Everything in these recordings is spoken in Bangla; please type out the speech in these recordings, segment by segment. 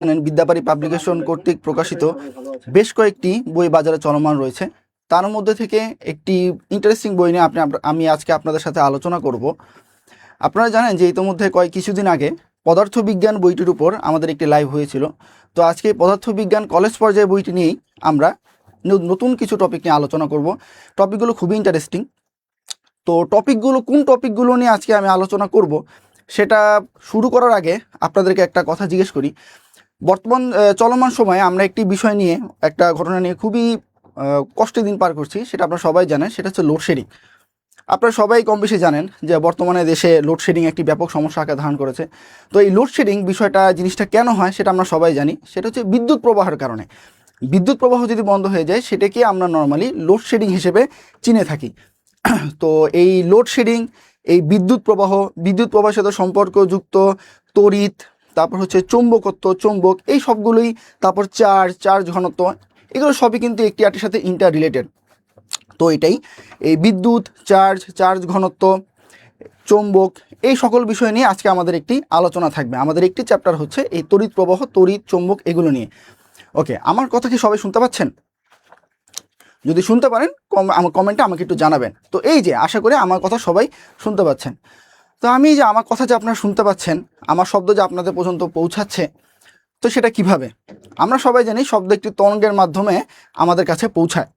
জানেন বিদ্যাবাড়ী পাবলিকেশন কর্তৃক প্রকাশিত বেশ কয়েকটি বই বাজারে চলমান রয়েছে। তার মধ্যে থেকে একটি ইন্টারেস্টিং বই নিয়ে আমি আজকে আপনাদের সাথে আলোচনা করব। আপনারা জানেন যে ইতোমধ্যে কিছুদিন আগে পদার্থবিজ্ঞান বইটির উপর আমাদের একটি লাইভ হয়েছিল। তো আজকে পদার্থবিজ্ঞান কলেজ পর্যায়ে বইটি নিয়েই আমরা নতুন কিছু টপিক নিয়ে আলোচনা করব। টপিকগুলো খুবই ইন্টারেস্টিং। তো কোন টপিকগুলো নিয়ে আজকে আমি আলোচনা করব সেটা শুরু করার আগে আপনাদেরকে একটা কথা জিজ্ঞেস করি। বর্তমান চলমান সময়ে আমরা একটি বিষয় নিয়ে একটা ঘটনা নিয়ে খুবই কষ্টের দিন পার করছি, সেটা আপনারা সবাই জানেন, সেটা হচ্ছে লোডশেডিং। আপনারা সবাই কম বেশি জানেন যে বর্তমানে দেশে লোডশেডিং একটি ব্যাপক সমস্যা আকার ধারণ করেছে। তো এই লোডশেডিং জিনিসটা কেন হয় সেটা আমরা সবাই জানি। সেটা হচ্ছে বিদ্যুৎ প্রবাহের কারণে। বিদ্যুৎ প্রবাহ যদি বন্ধ হয়ে যায় সেটাকে আমরা নর্মালি লোডশেডিং হিসেবে চিনে থাকি। তো এই লোডশেডিং, এই বিদ্যুৎ প্রবাহের সাথে সম্পর্কযুক্ত তড়িৎ, তারপর হচ্ছে চুম্বক, এই সবগুলোই, তারপর চার্জ ঘনত্ব, এগুলো সবই কিন্তু একটি আরেকটির সাথে ইন্টার রিলেটেড। তো এটাই এই বিদ্যুৎ, চার্জ ঘনত্ব, চৌম্বক, এই সকল বিষয় নিয়ে আজকে আমাদের একটি আলোচনা থাকবে। আমাদের একটি চ্যাপ্টার হচ্ছে এই তড়িৎ প্রবাহ, তড়িৎ, চৌম্বক, এগুলো নিয়ে। ওকে, আমার কথা কি সবাই শুনতে পাচ্ছেন? যদি শুনতে পারেন আমার কমেন্টে আমাকে একটু জানাবেন। তো এই যে আশা করি আমার কথা সবাই শুনতে পাচ্ছেন। তো আমার কথা যে আপনারা শুনতে পাচ্ছেন, আমার শব্দ যে আপনাদের পর্যন্ত পৌঁছাচ্ছে, তো সেটা কিভাবে? আমরা সবাই জানি শব্দ একটি তরঙ্গের মাধ্যমে আমাদের কাছে পৌঁছায়,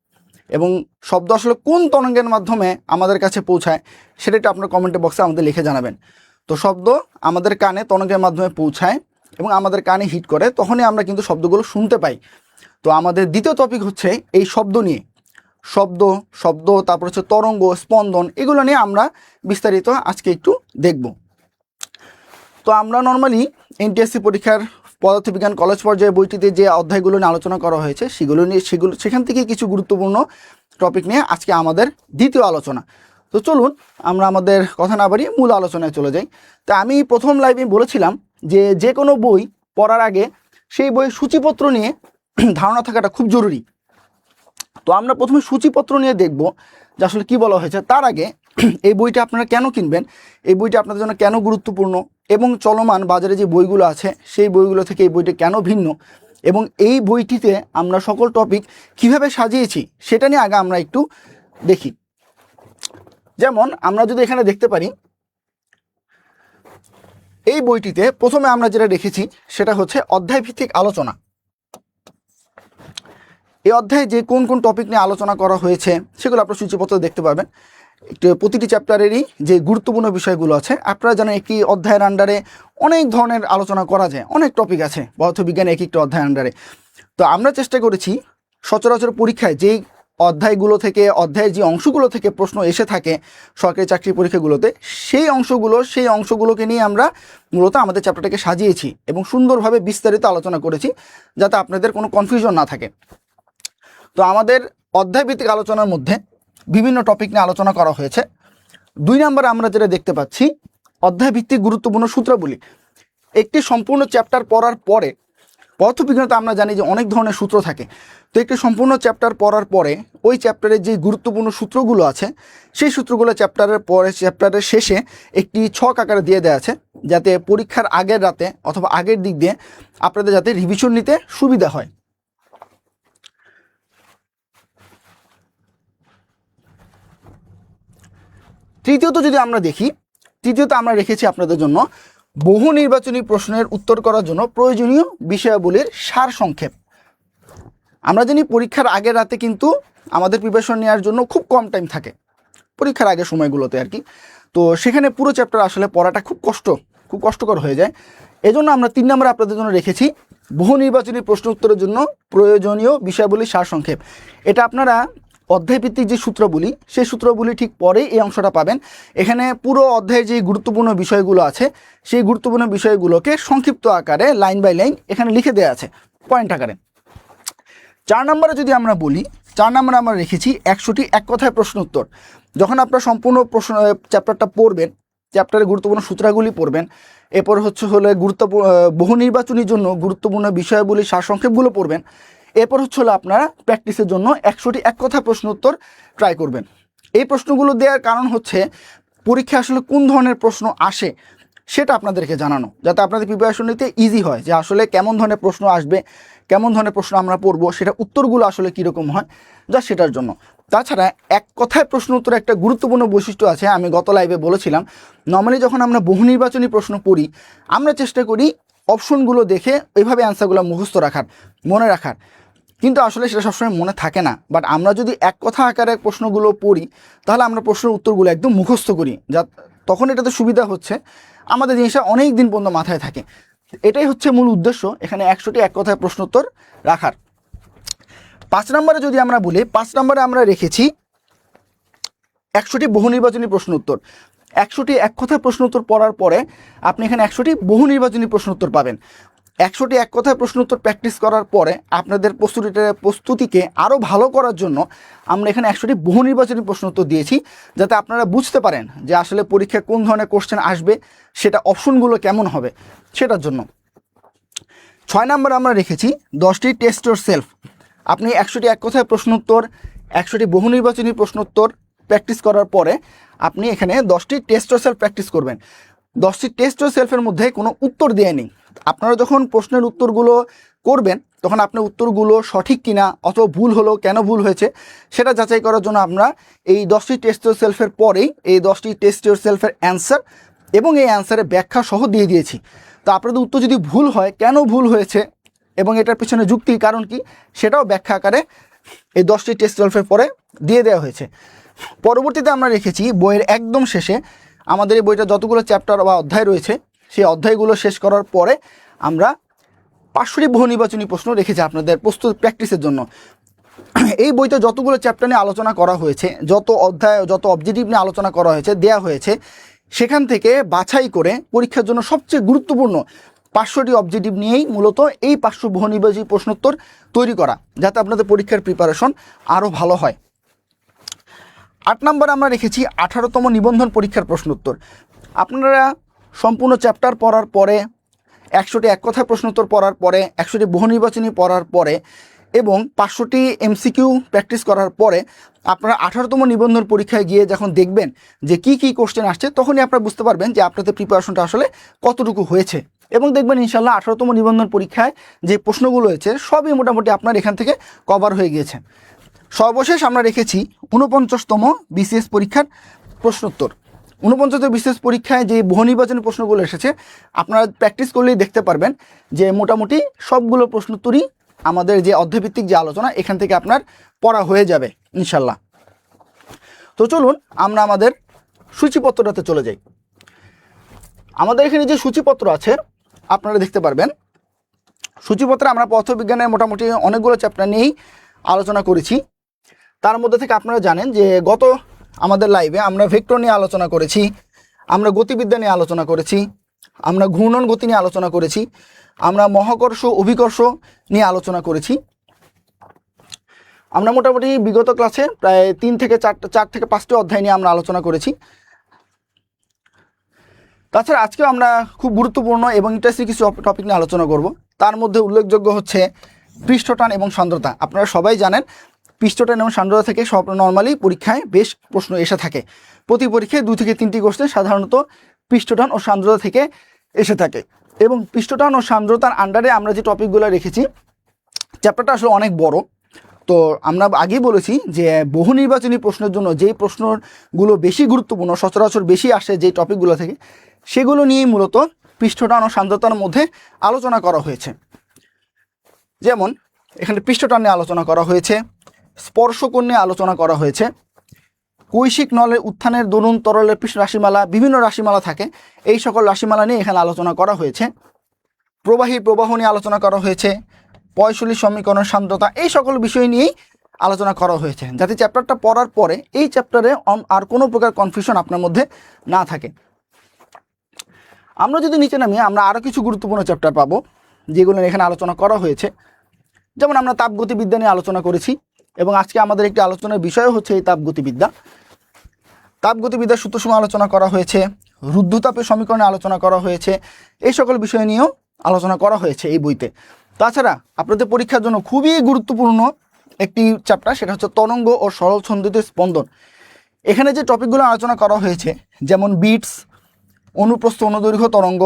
এবং শব্দ আসলে কোন তরঙ্গের মাধ্যমে আমাদের কাছে পৌঁছায় সেটা একটু আপনার কমেন্ট বক্সে আমাদের লিখে জানাবেন। তো শব্দ আমাদের কানে তরঙ্গের মাধ্যমে পৌঁছায় এবং আমাদের কানে হিট করে, তখনই আমরা কিন্তু শব্দগুলো শুনতে পাই। তো আমাদের দ্বিতীয় টপিক হচ্ছে এই শব্দ নিয়ে। শব্দ তারপর হচ্ছে তরঙ্গ, স্পন্দন, এগুলো নিয়ে আমরা বিস্তারিত আজকে একটু দেখব। তো আমরা নর্মালি এনটিএসসি পরীক্ষার পদার্থবিজ্ঞান কলেজ পর্যায়ে বইটিতে যে অধ্যায়গুলো নিয়ে আলোচনা করা হয়েছে সেখান থেকে কিছু গুরুত্বপূর্ণ টপিক নিয়ে আজকে আমাদের দ্বিতীয় আলোচনা। তো চলুন আমরা আমাদের কথা না বাড়িয়ে মূল আলোচনায় চলে যাই। তা আমি প্রথম লাইভে বলেছিলাম যে কোনো বই পড়ার আগে সেই বইয়ের সূচিপত্র নিয়ে ধারণা থাকাটা খুব জরুরি। তো আমরা প্রথমে সূচিপত্র নিয়ে দেখব যে আসলে কী বলা হয়েছে। তার আগে এই বইটা আপনারা কেন কিনবেন, এই বইটা আপনাদের জন্য কেন গুরুত্বপূর্ণ, এবং চলমান বাজারে যে বইগুলো আছে সেই বইগুলো থেকে এই বইটা কেন ভিন্ন, এবং এই বইটিতে আমরা সকল টপিক কিভাবে সাজিয়েছি সেটা নিয়ে আগে আমরা একটু দেখি। যেমন আমরা যদি এখানে দেখতে পারি, এই বইটিতে প্রথমে আমরা যেটা রেখেছি সেটা হচ্ছে অধ্যায়ভিত্তিক আলোচনা। এই অধ্যায়ে যে কোন কোন টপিক নিয়ে আলোচনা করা হয়েছে সেগুলো আপনার সূচিপত্র দেখতে পাবেন। একটু প্রতিটি চ্যাপ্টারেরই যে গুরুত্বপূর্ণ বিষয়গুলো আছে, আপনারা জানেন একটি অধ্যায়ের আন্ডারে অনেক ধরনের আলোচনা করা যায়, অনেক টপিক আছে পদার্থবিজ্ঞানে এক একটা অধ্যায়ের আন্ডারে। তো আমরা চেষ্টা করেছি সচরাচর পরীক্ষায় যেই অধ্যায়গুলো থেকে, অধ্যায়ের যে অংশগুলো থেকে প্রশ্ন এসে থাকে সরকারি চাকরির পরীক্ষাগুলোতে, সেই অংশগুলোকে নিয়ে আমরা মূলত আমাদের চ্যাপ্টারটাকে সাজিয়েছি এবং সুন্দরভাবে বিস্তারিত আলোচনা করেছি, যাতে আপনাদের কোনো কনফিউশন না থাকে। তো আমাদের অধ্যায়ভিত্তিক আলোচনার মধ্যে বিভিন্ন টপিক নিয়ে আলোচনা করা হয়েছে। 2 নম্বরে আমরা যেটা দেখতে পাচ্ছি, অধ্যায়ভিত্তিক গুরুত্বপূর্ণ সূত্রাবলী। একটি সম্পূর্ণ চ্যাপ্টার পড়ার পরে, পদার্থবিজ্ঞানে আমরা জানি যে অনেক ধরনের সূত্র থাকে, তো একটি সম্পূর্ণ চ্যাপ্টার পড়ার পরে ওই চ্যাপ্টারের যে গুরুত্বপূর্ণ সূত্রগুলো আছে সেই সূত্রগুলো চ্যাপ্টারের শেষে একটি ছক আকারে দিয়ে দেওয়া আছে, যাতে পরীক্ষার আগের রাতে অথবা আগের দিক দিয়ে আপনাদের যাতে রিভিশন নিতে সুবিধা হয়। তৃতীয়ত যদি আমরা দেখি, আমরা রেখেছি আপনাদের জন্য বহু নির্বাচনী প্রশ্নের উত্তর করার জন্য প্রয়োজনীয় বিষয়াবলীর সার সংক্ষেপ। আমরা জানি পরীক্ষার আগের রাতে কিন্তু আমাদের প্রিপারেশন নেওয়ার জন্য খুব কম টাইম থাকে, পরীক্ষার আগের সময়গুলোতে আর কি। তো সেখানে পুরো চ্যাপ্টার আসলে পড়াটা খুব কষ্টকর হয়ে যায়। এজন্য আমরা 3 নম্বরে আপনাদের জন্য রেখেছি বহু নির্বাচনী প্রশ্ন উত্তরের জন্য প্রয়োজনীয় বিষয়াবলীর সার সংক্ষেপ। এটা আপনারা অধ্যায়ভিত্তিক যে সূত্রগুলি, সেই সূত্রগুলি ঠিক পরেই এই অংশটা পাবেন। এখানে পুরো অধ্যায়ের যে গুরুত্বপূর্ণ বিষয়গুলো আছে সেই গুরুত্বপূর্ণ বিষয়গুলোকে সংক্ষিপ্ত আকারে লাইন বাই লাইন এখানে লিখে দেওয়া আছে পয়েন্ট আকারে। 4 নম্বরে যদি আমরা বলি, 4 নম্বরে আমরা রেখেছি 100টি এক কথায় প্রশ্ন উত্তর। যখন আপনারা সম্পূর্ণ চ্যাপ্টারটা পড়বেন, চ্যাপ্টারের গুরুত্বপূর্ণ সূত্রগুলি পড়বেন, এরপর হলে বহু নির্বাচনীর জন্য গুরুত্বপূর্ণ বিষয়গুলি সারসংক্ষেপগুলো পড়বেন, এরপর আপনারা প্র্যাকটিসের জন্য 100টি এক কথা প্রশ্ন উত্তর ট্রাই করবেন। এই প্রশ্নগুলো দেওয়ার কারণ হচ্ছে পরীক্ষায় আসলে কোন ধরনের প্রশ্ন আসে সেটা আপনাদেরকে জানানো, যাতে আপনাদের প্রিপারেশন নিতে ইজি হয়, যে আসলে কেমন ধরনের প্রশ্ন আসবে, কেমন ধরনের প্রশ্ন আমরা পড়বো, সেটা উত্তরগুলো আসলে কীরকম হয়, যা সেটার জন্য। তাছাড়া এক কথায় প্রশ্ন উত্তরে একটা গুরুত্বপূর্ণ বৈশিষ্ট্য আছে, আমি গত লাইভে বলেছিলাম। নর্মালি যখন আমরা বহু নির্বাচনী প্রশ্ন পড়ি, আমরা চেষ্টা করি অপশনগুলো দেখে ওইভাবে অ্যান্সারগুলো মুখস্থ রাখার, মনে রাখার, কিন্তু আসলে সেটা সবসময় মনে থাকে না। বাট আমরা যদি এক কথা আকারে প্রশ্নগুলো পড়ি, তাহলে আমরা প্রশ্নের উত্তরগুলো একদম মুখস্থ করি, যা তখন এটাতে সুবিধা হচ্ছে আমাদের জিনিসটা অনেক দিন পর্যন্ত মাথায় থাকে। এটাই হচ্ছে মূল উদ্দেশ্য, এখানে 100টি এক কথায় প্রশ্ন উত্তর রাখার। 5 নম্বরে যদি আমরা বলি, 5 নম্বরে আমরা রেখেছি 100টি বহু নির্বাচনী প্রশ্ন উত্তর। 100টি এক কথায় প্রশ্ন উত্তর পড়ার পরে আপনি এখানে 100টি বহু নির্বাচনী প্রশ্ন উত্তর পাবেন। 100টি এক কথায় প্রশ্ন উত্তর প্র্যাকটিস করার পরে আপনাদের প্রস্তুতিকে আরও ভালো করার জন্য আমরা এখানে 100টি বহু নির্বাচনী প্রশ্ন উত্তর দিয়েছি, যাতে আপনারা বুঝতে পারেন যে আসলে পরীক্ষায় কোন ধরনের কোশ্চেন আসবে, সেটা অপশনগুলো কেমন হবে সেটার জন্য। 6 নম্বরে আমরা রেখেছি 10টি টেস্ট ইয়োর সেলফ। আপনি 100টি এক কথায় প্রশ্ন উত্তর, 100টি বহু নির্বাচনী প্রশ্ন উত্তর প্র্যাকটিস করার পরে আপনি এখানে 10টি টেস্ট ইয়োর সেলফ প্র্যাকটিস করবেন। 10টি টেস্ট ইয়োর সেলফের মধ্যে কোনো উত্তর দেয়া নেই। আপনারা যখন প্রশ্নের উত্তরগুলো করবেন, তখন আপনার উত্তরগুলো সঠিক কিনা অথবা ভুল হলো, কেন ভুল হয়েছে, সেটা যাচাই করার জন্য আমরা এই 10টি টেস্ট ইয়োর সেলফের পরেই এই 10টি টেস্ট ইয়োর সেলফের অ্যান্সার এবং এই অ্যান্সারের ব্যাখ্যা সহ দিয়ে দিয়েছি। তো আপনাদের উত্তর যদি ভুল হয়, কেন ভুল হয়েছে এবং এটার পিছনে যুক্তি কারণ কি, সেটাও ব্যাখ্যা আকারে এই 10টি টেস্ট সেলফের পরে দিয়ে দেওয়া হয়েছে। পরবর্তীতে আমরা রেখেছি বইয়ের একদম শেষে, আমাদের এই বইটা যতগুলো চ্যাপ্টার বা অধ্যায় রয়েছে, সেই অধ্যায়গুলো শেষ করার পরে আমরা 500টি বহু নির্বাচনী প্রশ্ন রেখেছি আপনাদের প্রস্তুত প্র্যাকটিসের জন্য। এই বইতে যতগুলো চ্যাপ্টার নিয়ে আলোচনা করা হয়েছে, যত অধ্যায়, যত অবজেক্টিভ নিয়ে আলোচনা করা হয়েছে, দেয়া হয়েছে, সেখান থেকে বাছাই করে পরীক্ষার জন্য সবচেয়ে গুরুত্বপূর্ণ 500টি অবজেক্টিভ নিয়েই মূলত এই 500 বহু নির্বাচনী প্রশ্নোত্তর তৈরি করা, যাতে আপনাদের পরীক্ষার প্রিপারেশন আরও ভালো হয়। 8 নম্বরে আমরা রেখেছি 18তম নিবন্ধন পরীক্ষার প্রশ্নোত্তর। আপনারা সম্পূর্ণ চ্যাপ্টার পড়ার পরে, 100টি এক কথায় প্রশ্নোত্তর পড়ার পরে, 100টি বহু নির্বাচনী পড়ার পরে এবং 500টি এমসিকিউ প্র্যাকটিস করার পরে আপনারা 18তম নিবন্ধন পরীক্ষায় গিয়ে যখন দেখবেন যে কি কি কোশ্চেন আসছে, তখনই আপনারা বুঝতে পারবেন যে আপনাদের প্রিপারেশনটা আসলে কতটুকু হয়েছে। এবং দেখবেন ইনশাল্লাহ 18তম নিবন্ধন পরীক্ষায় যে প্রশ্নগুলো হয়েছে সবই মোটামুটি আপনার এখান থেকে কভার হয়ে গিয়েছে। সর্বশেষ আমরা রেখেছি 49তম বিসিএস পরীক্ষার প্রশ্নোত্তর। 49তম বিসিএস পরীক্ষায় যে বহু নির্বাচনী প্রশ্নগুলো এসেছে, আপনারা প্র্যাকটিস করলেই দেখতে পারবেন যে মোটামুটি সবগুলো প্রশ্নোত্তরই আমাদের যে অধ্যায়ভিত্তিক যে আলোচনা, এখান থেকে আপনার পড়া হয়ে যাবে ইনশাল্লাহ। তো চলুন আমরা আমাদের সূচিপত্রটাতে চলে যাই। আমাদের এখানে যে সূচিপত্র আছে আপনারা দেখতে পারবেন, সূচিপত্রে আমরা পদার্থবিজ্ঞানের মোটামুটি অনেকগুলো চ্যাপ্টার নিয়েই আলোচনা করেছি। তার মধ্যে থেকে আপনারা জানেন যে গত আমাদের লাইভে আমরা ভেক্টর নিয়ে আলোচনা করেছি, আমরা গতিবিদ্যা নিয়ে আলোচনা করেছি, আমরা ঘূর্ণন গতি নিয়ে আলোচনা করেছি, আমরা মহাকর্ষ অভিকর্ষ নিয়ে আলোচনা করেছি। আমরা মোটামুটি বিগত ক্লাসে প্রায় 3 থেকে 4 থেকে 5টি অধ্যায় নিয়ে আমরা আলোচনা করেছি। তাছাড়া আজকেও আমরা খুব গুরুত্বপূর্ণ এবং ইন্টারেস্টিং কিছু টপিক নিয়ে আলোচনা করব। তার মধ্যে উল্লেখযোগ্য হচ্ছে পৃষ্ঠটান এবং সান্দ্রতা। আপনারা সবাই জানেন পৃষ্ঠটান এবং সান্দ্রতা থেকে সব নর্মালি পরীক্ষায় বেশ প্রশ্ন এসে থাকে। প্রতি পরীক্ষায় 2 থেকে 3টি কোশ্চেন সাধারণত পৃষ্ঠটান ও সান্দ্রতা থেকে এসে থাকে। এবং পৃষ্ঠটান ও সান্দ্রতার আন্ডারে আমরা যে টপিকগুলো রেখেছি, চ্যাপ্টারটা আসলে অনেক বড়। তো আমরা আগেই বলেছি যে বহু নির্বাচনী প্রশ্নের জন্য যেই প্রশ্নগুলো বেশি গুরুত্বপূর্ণ, সচরাচর বেশি আসে যেই টপিকগুলো থেকে, সেগুলো নিয়েই মূলত পৃষ্ঠটান ও সান্দ্রতার মধ্যে আলোচনা করা হয়েছে। যেমন এখানে পৃষ্ঠটান নিয়ে আলোচনা করা হয়েছে, স্পর্শকোণ নিয়ে আলোচনা করা হয়েছে, কৈশিক নলের উত্থানের দরুন তরলের রাশিমালা, বিভিন্ন রাশিমালা থাকে, এই সকল রাশিমালা নিয়ে এখানে আলোচনা করা হয়েছে। প্রবাহী প্রবাহ নিয়ে আলোচনা করা হয়েছে, পয়সলী সমীকরণ, সান্দ্রতা, এই সকল বিষয় নিয়েই আলোচনা করা হয়েছে, যাতে চ্যাপ্টারটা পড়ার পরে এই চ্যাপ্টারে আর কোনো প্রকার কনফিউশন আপনার মধ্যে না থাকে। আমরা যদি নিচে নামি আমরা আরও কিছু গুরুত্বপূর্ণ চ্যাপ্টার পাবো যেগুলো এখানে আলোচনা করা হয়েছে। যেমন আমরা তাপগতিবিদ্যা নিয়ে আলোচনা করেছি এবং আজকে আমাদের একটি আলোচনার বিষয় হচ্ছে এই তাপগতিবিদ্যা। তাপগতিবিদ্যার সূত্রসমূহ আলোচনা করা হয়েছে, রুদ্ধতাপের সমীকরণে আলোচনা করা হয়েছে, এই সকল বিষয় নিয়েও আলোচনা করা হয়েছে এই বইতে। তাছাড়া আপনাদের পরীক্ষার জন্য খুবই গুরুত্বপূর্ণ একটি চ্যাপ্টার, সেটা হচ্ছে তরঙ্গ ও সরল ছন্দিত স্পন্দন। এখানে যে টপিকগুলো আলোচনা করা হয়েছে, যেমন বিটস, অনুপ্রস্থ অনুদৈর্ঘ্য তরঙ্গ,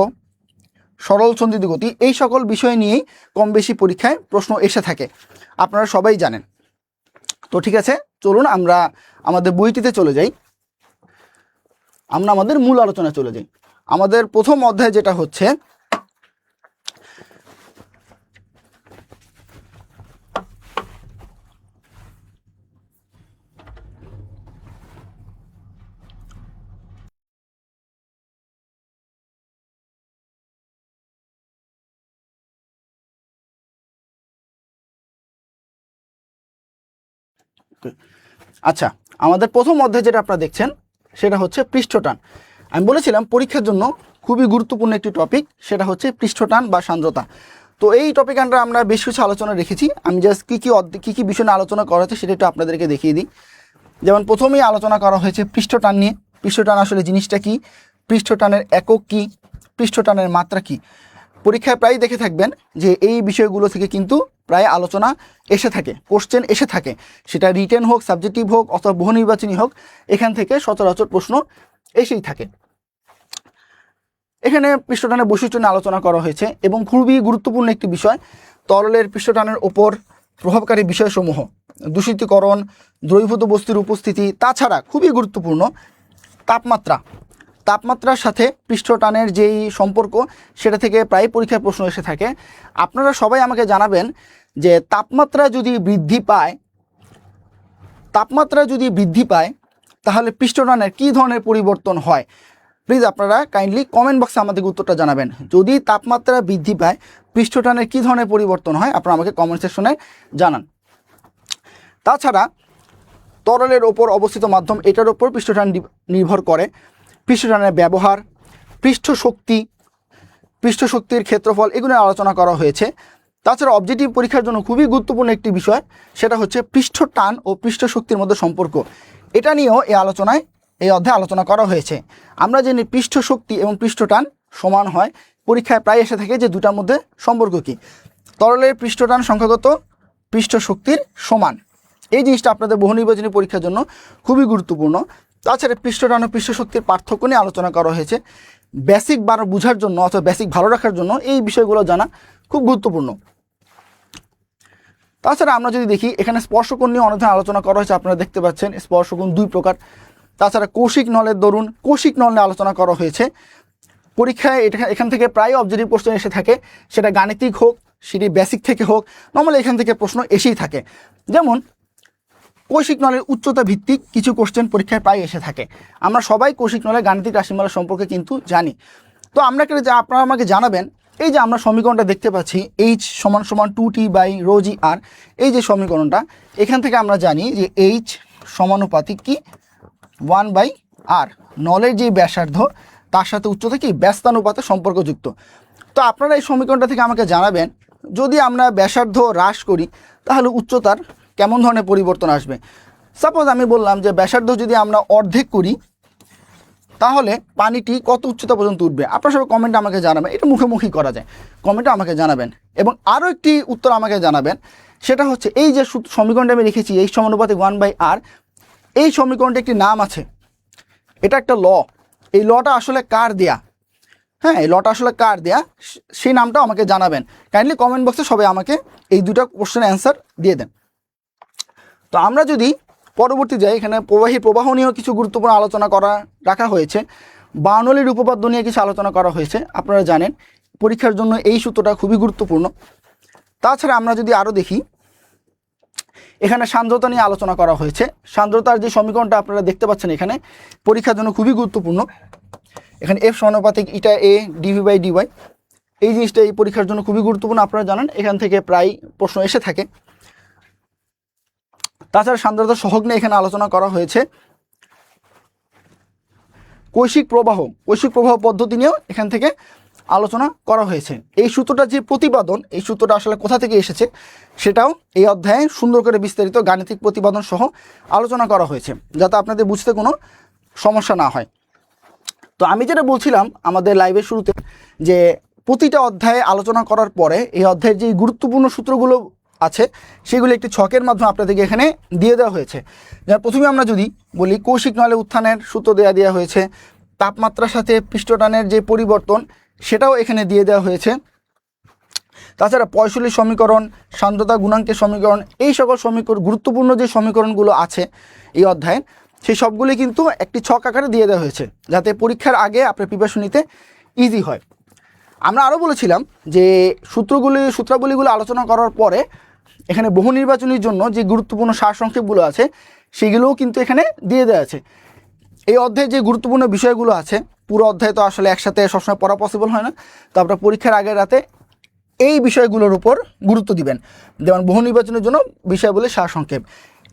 সরল সন্ধিত গতি, এই সকল বিষয় নিয়েই কম বেশি পরীক্ষায় প্রশ্ন এসে থাকে, আপনারা সবাই জানেন। তো ঠিক আছে, চলুন আমরা আমাদের বইটিতে চলে যাই, আমরা আমাদের মূল আলোচনায় চলে যাই। আমাদের প্রথম অধ্যায় যেটা হচ্ছে আচ্ছা, আমাদের প্রথম অধ্যায় যেটা আপনারা দেখছেন সেটা হচ্ছে পৃষ্ঠটান। আমি বলেছিলাম পরীক্ষার জন্য খুবই গুরুত্বপূর্ণ একটি টপিক, সেটা হচ্ছে পৃষ্ঠটান বা সান্দ্রতা। তো এই টপিক আমরা বেশ কিছু আলোচনা রেখেছি, আমি জাস্ট কী কী বিষয় নিয়ে আলোচনা করা হচ্ছে সেটা একটু আপনাদেরকে দেখিয়ে দিই। যেমন প্রথমেই আলোচনা করা হয়েছে পৃষ্ঠটান নিয়ে। পৃষ্ঠটান আসলে জিনিসটা কি, পৃষ্ঠটানের একক কি, পৃষ্ঠটানের মাত্রা কি। পরীক্ষায় প্রায় দেখে থাকবেন যে এই বিষয়গুলো থেকে কিন্তু প্রায় আলোচনা এসে থাকে, কোশ্চেন এসে থাকে, সেটা রিটেন হোক, সাবজেক্টিভ হোক অথবা বহু নির্বাচনী হোক, এখান থেকে সচরাচর প্রশ্ন এসেই থাকে। এখানে পৃষ্ঠটানের বৈশিষ্ট্য নিয়ে আলোচনা করা হয়েছে এবং খুবই গুরুত্বপূর্ণ একটি বিষয়, তরলের পৃষ্ঠটানের ওপর প্রভাবকারী বিষয়সমূহ, দূষিতকরণ, দ্রবীভূত বস্তুর উপস্থিতি, তাছাড়া খুবই গুরুত্বপূর্ণ তাপমাত্রার সাথে পৃষ্ঠটানের যেই সম্পর্ক, সেটা থেকে প্রায় পরীক্ষায় প্রশ্ন এসে থাকে। আপনারা সবাই আমাকে জানাবেন যে তাপমাত্রা যদি বৃদ্ধি পায় তাহলে পৃষ্ঠটানের কী ধরনের পরিবর্তন হয়। প্লিজ আপনারা কাইন্ডলি কমেন্ট বক্সে আমাদেরকে উত্তরটা জানাবেন। যদি তাপমাত্রা বৃদ্ধি পায় পৃষ্ঠটানের কী ধরনের পরিবর্তন হয়, আপনারা আমাকে কমেন্ট সেকশনে জানান। তাছাড়া তরলের ওপর অবস্থিত মাধ্যম, এটার ওপর পৃষ্ঠটান নির্ভর করে। পৃষ্ঠটানের ব্যবহার, পৃষ্ঠশক্তির ক্ষেত্রফল, এগুলো আলোচনা করা হয়েছে। তাছাড়া অবজেক্টিভ পরীক্ষার জন্য খুবই গুরুত্বপূর্ণ একটি বিষয়, সেটা হচ্ছে পৃষ্ঠটান ও পৃষ্ঠশক্তির মধ্যে সম্পর্ক। এটা নিয়েও এই অধ্যায়ে আলোচনা করা হয়েছে। আমরা জানি পৃষ্ঠশক্তি এবং পৃষ্ঠটান সমান হয়, পরীক্ষায় প্রায় এসে থাকে যে দুটার মধ্যে সম্পর্ক কী। তরলের পৃষ্ঠটান সংখ্যাগত পৃষ্ঠশক্তির সমান, এই জিনিসটা আপনাদের বহু নির্বাচনী পরীক্ষার জন্য খুবই গুরুত্বপূর্ণ। তাছাড়া পৃষ্ঠটান ও পৃষ্ঠশক্তির পার্থক্য নিয়ে আলোচনা করা হয়েছে। বেসিক বোঝার জন্য অথবা বেসিক ভালো রাখার জন্য এই বিষয়গুলো জানা খুব গুরুত্বপূর্ণ। তাছাড়া আমরা যদি দেখি, এখানে স্পর্শকোণ নিয়ে অনেক আলোচনা করা হয়েছে, আপনারা দেখতে পাচ্ছেন স্পর্শকোণ দুই প্রকার। তাছাড়া কৌশিক নলের দরুন, কৌশিক নল নিয়ে আলোচনা করা হয়েছে। পরীক্ষায় এখান থেকে প্রায় অবজেক্টিভ কোশ্চেন এসে থাকে, সেটা গাণিতিক হোক, সেটি বেসিক থেকে হোক, নর্মালি এখান থেকে প্রশ্ন এসেই থাকে। যেমন কৌশিক নলের উচ্চতা ভিত্তিক কিছু কোশ্চেন পরীক্ষায় প্রায় এসে থাকে। আমরা সবাই কৌশিক নলের গাণিতিক রাশিমালা সম্পর্কে কিন্তু জানি। তো আপনারা আমাকে জানাবেন, এই যে আমরা সমীকরণটা দেখতে পাচ্ছি H = 2T/ρg/r, এই যে সমীকরণটা, এখান থেকে আমরা জানি যে H সমানুপাতিক কি 1/r, নলের যে ব্যাসার্ধ তার সাথে উচ্চতা কি ব্যস্তানুপাতে সম্পর্কযুক্ত। তো আপনারা এই সমীকরণটা থেকে আমাকে জানাবেন, যদি আমরা ব্যাসার্ধ হ্রাস করি তাহলে উচ্চতার কেমন ধরনের পরিবর্তন আসবে। সাপোজ আমি বললাম যে ব্যাসার্ধ যদি আমরা অর্ধেক করি তাহলে পানিটি কত উচ্চতা পর্যন্ত উঠবে। আপনারা সবাই কমেন্টে আমাকে জানাবেন, এটা মুখোমুখি করা যায়, কমেন্টে আমাকে জানাবেন। এবং আরও একটি উত্তর আমাকে জানাবেন, সেটা হচ্ছে এই যে সমীকরণটা আমি লিখেছি H সমানুপাতিক 1/r, এই সমীকরণটা একটি নাম আছে, এটা একটা ল। এই লটা আসলে কার দেয়া, হ্যাঁ এই লটা আসলে কার দেয়া, সেই নামটাও আমাকে জানাবেন। কাইন্ডলি কমেন্ট বক্সে সবাই আমাকে এই দুটো কোশ্চেনের অ্যান্সার দিয়ে দেন। তো আমরা যদি পরবর্তী যাই, এখানে প্রবাহ নিয়েও কিছু গুরুত্বপূর্ণ আলোচনা রাখা হয়েছে। বার্নৌলির উপপাদ্য নিয়ে কিছু আলোচনা করা হয়েছে, আপনারা জানেন পরীক্ষার জন্য এই সূত্রটা খুবই গুরুত্বপূর্ণ। তাছাড়া আমরা যদি আরও দেখি, এখানে সান্দ্রতা নিয়ে আলোচনা করা হয়েছে। সান্দ্রতার যে সমীকরণটা আপনারা দেখতে পাচ্ছেন এখানে, পরীক্ষার জন্য খুবই গুরুত্বপূর্ণ। এখানে F সমানুপাতিক η/a dv/dy, এই জিনিসটা এই পরীক্ষার জন্য খুবই গুরুত্বপূর্ণ, আপনারা জানেন এখান থেকে প্রায় প্রশ্ন এসে থাকে। তাছাড়া সান্দ্রতা সহগ নিয়ে এখানে আলোচনা করা হয়েছে। কৈশিক প্রবাহ পদ্ধতি নিয়েও এখান থেকে আলোচনা করা হয়েছে। এই সূত্রটা যে প্রতিপাদন, এই সূত্রটা আসলে কোথা থেকে এসেছে সেটাও এই অধ্যায়ে সুন্দর করে বিস্তারিত গাণিতিক প্রতিপাদন সহ আলোচনা করা হয়েছে, যাতে আপনাদের বুঝতে কোনো সমস্যা না হয়। তো আমি যেটা বলছিলাম আমাদের লাইভের শুরুতে, যে প্রতিটা অধ্যায়ে আলোচনা করার পরে এই অধ্যায়ের যে গুরুত্বপূর্ণ সূত্রগুলো আছে সেগুলো একটি ছকের মাধ্যমে আপনাদেরকে এখানে দিয়ে দেওয়া হয়েছে। যার প্রথমে আমরা যদি বলি, কৌশিক নলের উত্থানের সূত্র দেওয়া হয়েছে, তাপমাত্রার সাথে পৃষ্ঠটানের যে পরিবর্তন সেটাও এখানে দিয়ে দেওয়া হয়েছে। তাছাড়া পয়সলী সমীকরণ, সান্দ্রতা গুণাঙ্কের সমীকরণ, এই সকল গুরুত্বপূর্ণ যে সমীকরণগুলো আছে এই অধ্যায়ে, সেই সবগুলি কিন্তু একটি ছক আকারে দিয়ে দেওয়া হয়েছে, যাতে পরীক্ষার আগে আপনার প্রিপারেশন নিতে ইজি হয়। আমরা আরও বলেছিলাম যে সূত্রাবলীগুলো আলোচনা করার পরে এখানে বহু নির্বাচনের জন্য যে গুরুত্বপূর্ণ সারসংক্ষেপগুলো আছে সেগুলোও কিন্তু এখানে দিয়ে দেওয়া আছে। এই অধ্যায়ে যে গুরুত্বপূর্ণ বিষয়গুলো আছে, পুরো অধ্যায় তো আসলে একসাথে সবসময় পড়া পসিবল হয় না, তো আপনারা পরীক্ষার আগের রাতে এই বিষয়গুলোর উপর গুরুত্ব দিবেন। যেমন বহু নির্বাচনের জন্য বিষয়বলী সারসংক্ষেপ,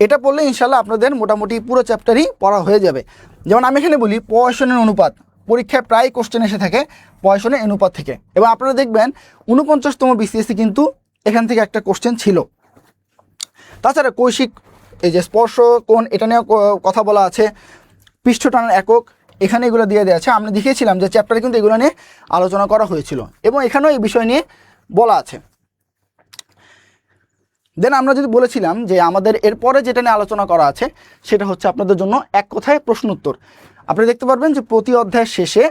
এটা পড়লে ইনশাল্লাহ আপনাদের মোটামুটি পুরো চ্যাপ্টারই পড়া হয়ে যাবে। যেমন আমি এখানে বলি পয়সনের অনুপাত, পরীক্ষায় প্রায় কোশ্চেন এসে থাকে পয়সনের অনুপাত থেকে, এবং আপনারা দেখবেন 49তম বিসিএসসি কিন্তু এখান থেকে একটা কোশ্চেন ছিল। তাছাড়া কৈশিক, এই যে স্পর্শ কোণ, এটা নিয়েও কথা বলা আছে। পৃষ্ঠটানের একক, এখানে এগুলো দিয়ে দেওয়া আছে। আমরা দেখিয়েছিলাম যে চ্যাপ্টারে কিন্তু এগুলো নিয়ে আলোচনা করা হয়েছিল, এবং এখানেও এই বিষয় নিয়ে বলা আছে। দেন আমরা যদি বলেছিলাম যে আমাদের এরপরে যেটা নিয়ে আলোচনা করা আছে সেটা হচ্ছে আপনাদের জন্য এক কথায় প্রশ্ন উত্তর। আপনি দেখতে পারবেন যে প্রতি অধ্যায়ের শেষে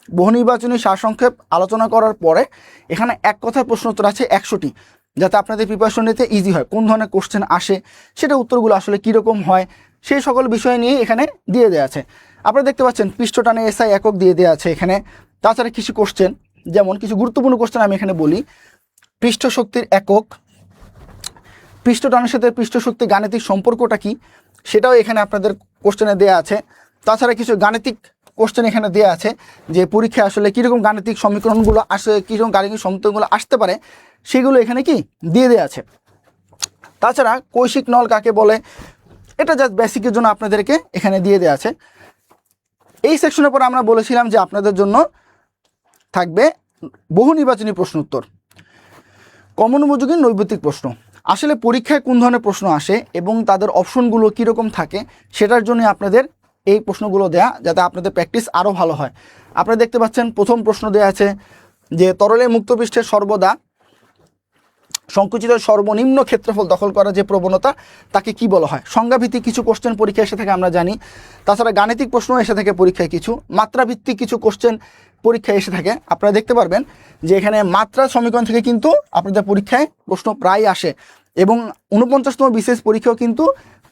বহু নির্বাচনী সারসংক্ষেপ আলোচনা করার পরে এখানে এক কথায় প্রশ্ন উত্তর আছে 100টি, যাতে আপনাদের প্রিপারেশন নিতে ইজি হয়। কোন ধরনের কোশ্চেন আসে, সেটা উত্তরগুলো আসলে কীরকম হয়, সেই সকল বিষয় নিয়ে এখানে দিয়ে দেওয়া আছে। আপনারা দেখতে পাচ্ছেন পৃষ্ঠটানে এসআই একক দিয়ে দেওয়া আছে এখানে। তাছাড়া কিছু কোশ্চেন, যেমন কিছু গুরুত্বপূর্ণ কোশ্চেন আমি এখানে বলি। পৃষ্ঠ শক্তির একক, পৃষ্ঠটানের সাথে পৃষ্ঠশক্তির গাণিতিক সম্পর্কটা কি, সেটাও এখানে আপনাদের কোশ্চেনে দেওয়া আছে। তাছাড়া কিছু গাণিতিক কোশ্চেন এখানে দেওয়া আছে, যে পরীক্ষায় আসলে কীরকম গাণিতিক সমীকরণগুলো আসে, কীরকম গাণিতিক সমীকরণগুলো আসতে পারে, সেগুলো এখানে কি দিয়ে দেওয়া আছে। তাছাড়া কৈশিক নল কাকে বলে, এটা জাস্ট বেসিকের জন্য আপনাদেরকে এখানে দিয়ে দেওয়া আছে। এই সেকশনের পর আমরা বলেছিলাম যে আপনাদের জন্য থাকবে বহু নির্বাচনী প্রশ্ন উত্তর, কমন উপযোগী নৈর্ব্যক্তিক প্রশ্ন। আসলে পরীক্ষায় কোন ধরনের প্রশ্ন আসে এবং তাদের অপশনগুলো কীরকম থাকে, সেটার জন্য আপনাদের এই প্রশ্নগুলো দেয়া, যাতে আপনাদের প্র্যাকটিস আরও ভালো হয়। আপনারা দেখতে পাচ্ছেন প্রথম প্রশ্ন দেওয়া আছে যে তরলের মুক্তপৃষ্ঠে সর্বদা সংকুচিত সর্বনিম্ন ক্ষেত্রফল দখল করার যে প্রবণতা, তাকে কি বলা হয়। সংজ্ঞাভিত্তিক কিছু কোশ্চেন পরীক্ষায় এসে থাকে আমরা জানি। তাছাড়া গাণিতিক প্রশ্ন এসে থাকে পরীক্ষায়, কিছু মাত্রাভিত্তিক কিছু কোশ্চেন পরীক্ষায় এসে থাকে। আপনারা দেখতে পারবেন যে এখানে মাত্রা সমীকরণ থেকে কিন্তু আপনাদের পরীক্ষায় প্রশ্ন প্রায় আসে, এবং 49তম বিশেষ পরীক্ষাও কিন্তু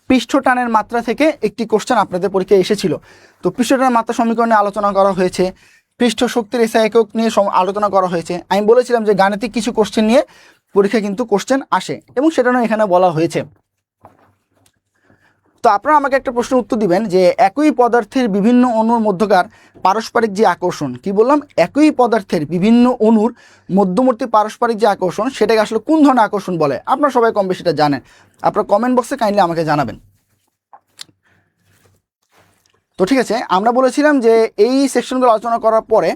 পৃষ্ঠটানের মাত্রা থেকে একটি কোশ্চেন আপনাদের পরীক্ষায় এসেছিল। তো পৃষ্ঠটানের মাত্রা সমীকরণে আলোচনা করা হয়েছে, পৃষ্ঠ শক্তির এসআই একক নিয়ে আলোচনা করা হয়েছে। আমি বলেছিলাম যে গাণিতিক কিছু কোশ্চেন নিয়ে পরীক্ষায় কিন্তু কোশ্চেন আসে, এবং সেটা নিয়ে এখানে বলা হয়েছে। তো আপনারা আমাকে একটা প্রশ্নের উত্তর দিবেন যে একই পদার্থের বিভিন্ন অণুর মধ্যকার পারস্পরিক যে আকর্ষণ, কি বললাম, একই পদার্থের বিভিন্ন অণুর মধ্যবর্তী পারস্পরিক যে আকর্ষণ, সেটাকে আসলে কোন ধরনের আকর্ষণ বলে। আপনারা সবাই কম বেশি সেটা জানেন, আপনারা কমেন্ট বক্সে কাইন্ডলি আমাকে জানাবেন। তো ঠিক আছে, আমরা বলেছিলাম যে এই সেকশনগুলো আলোচনা করার পরে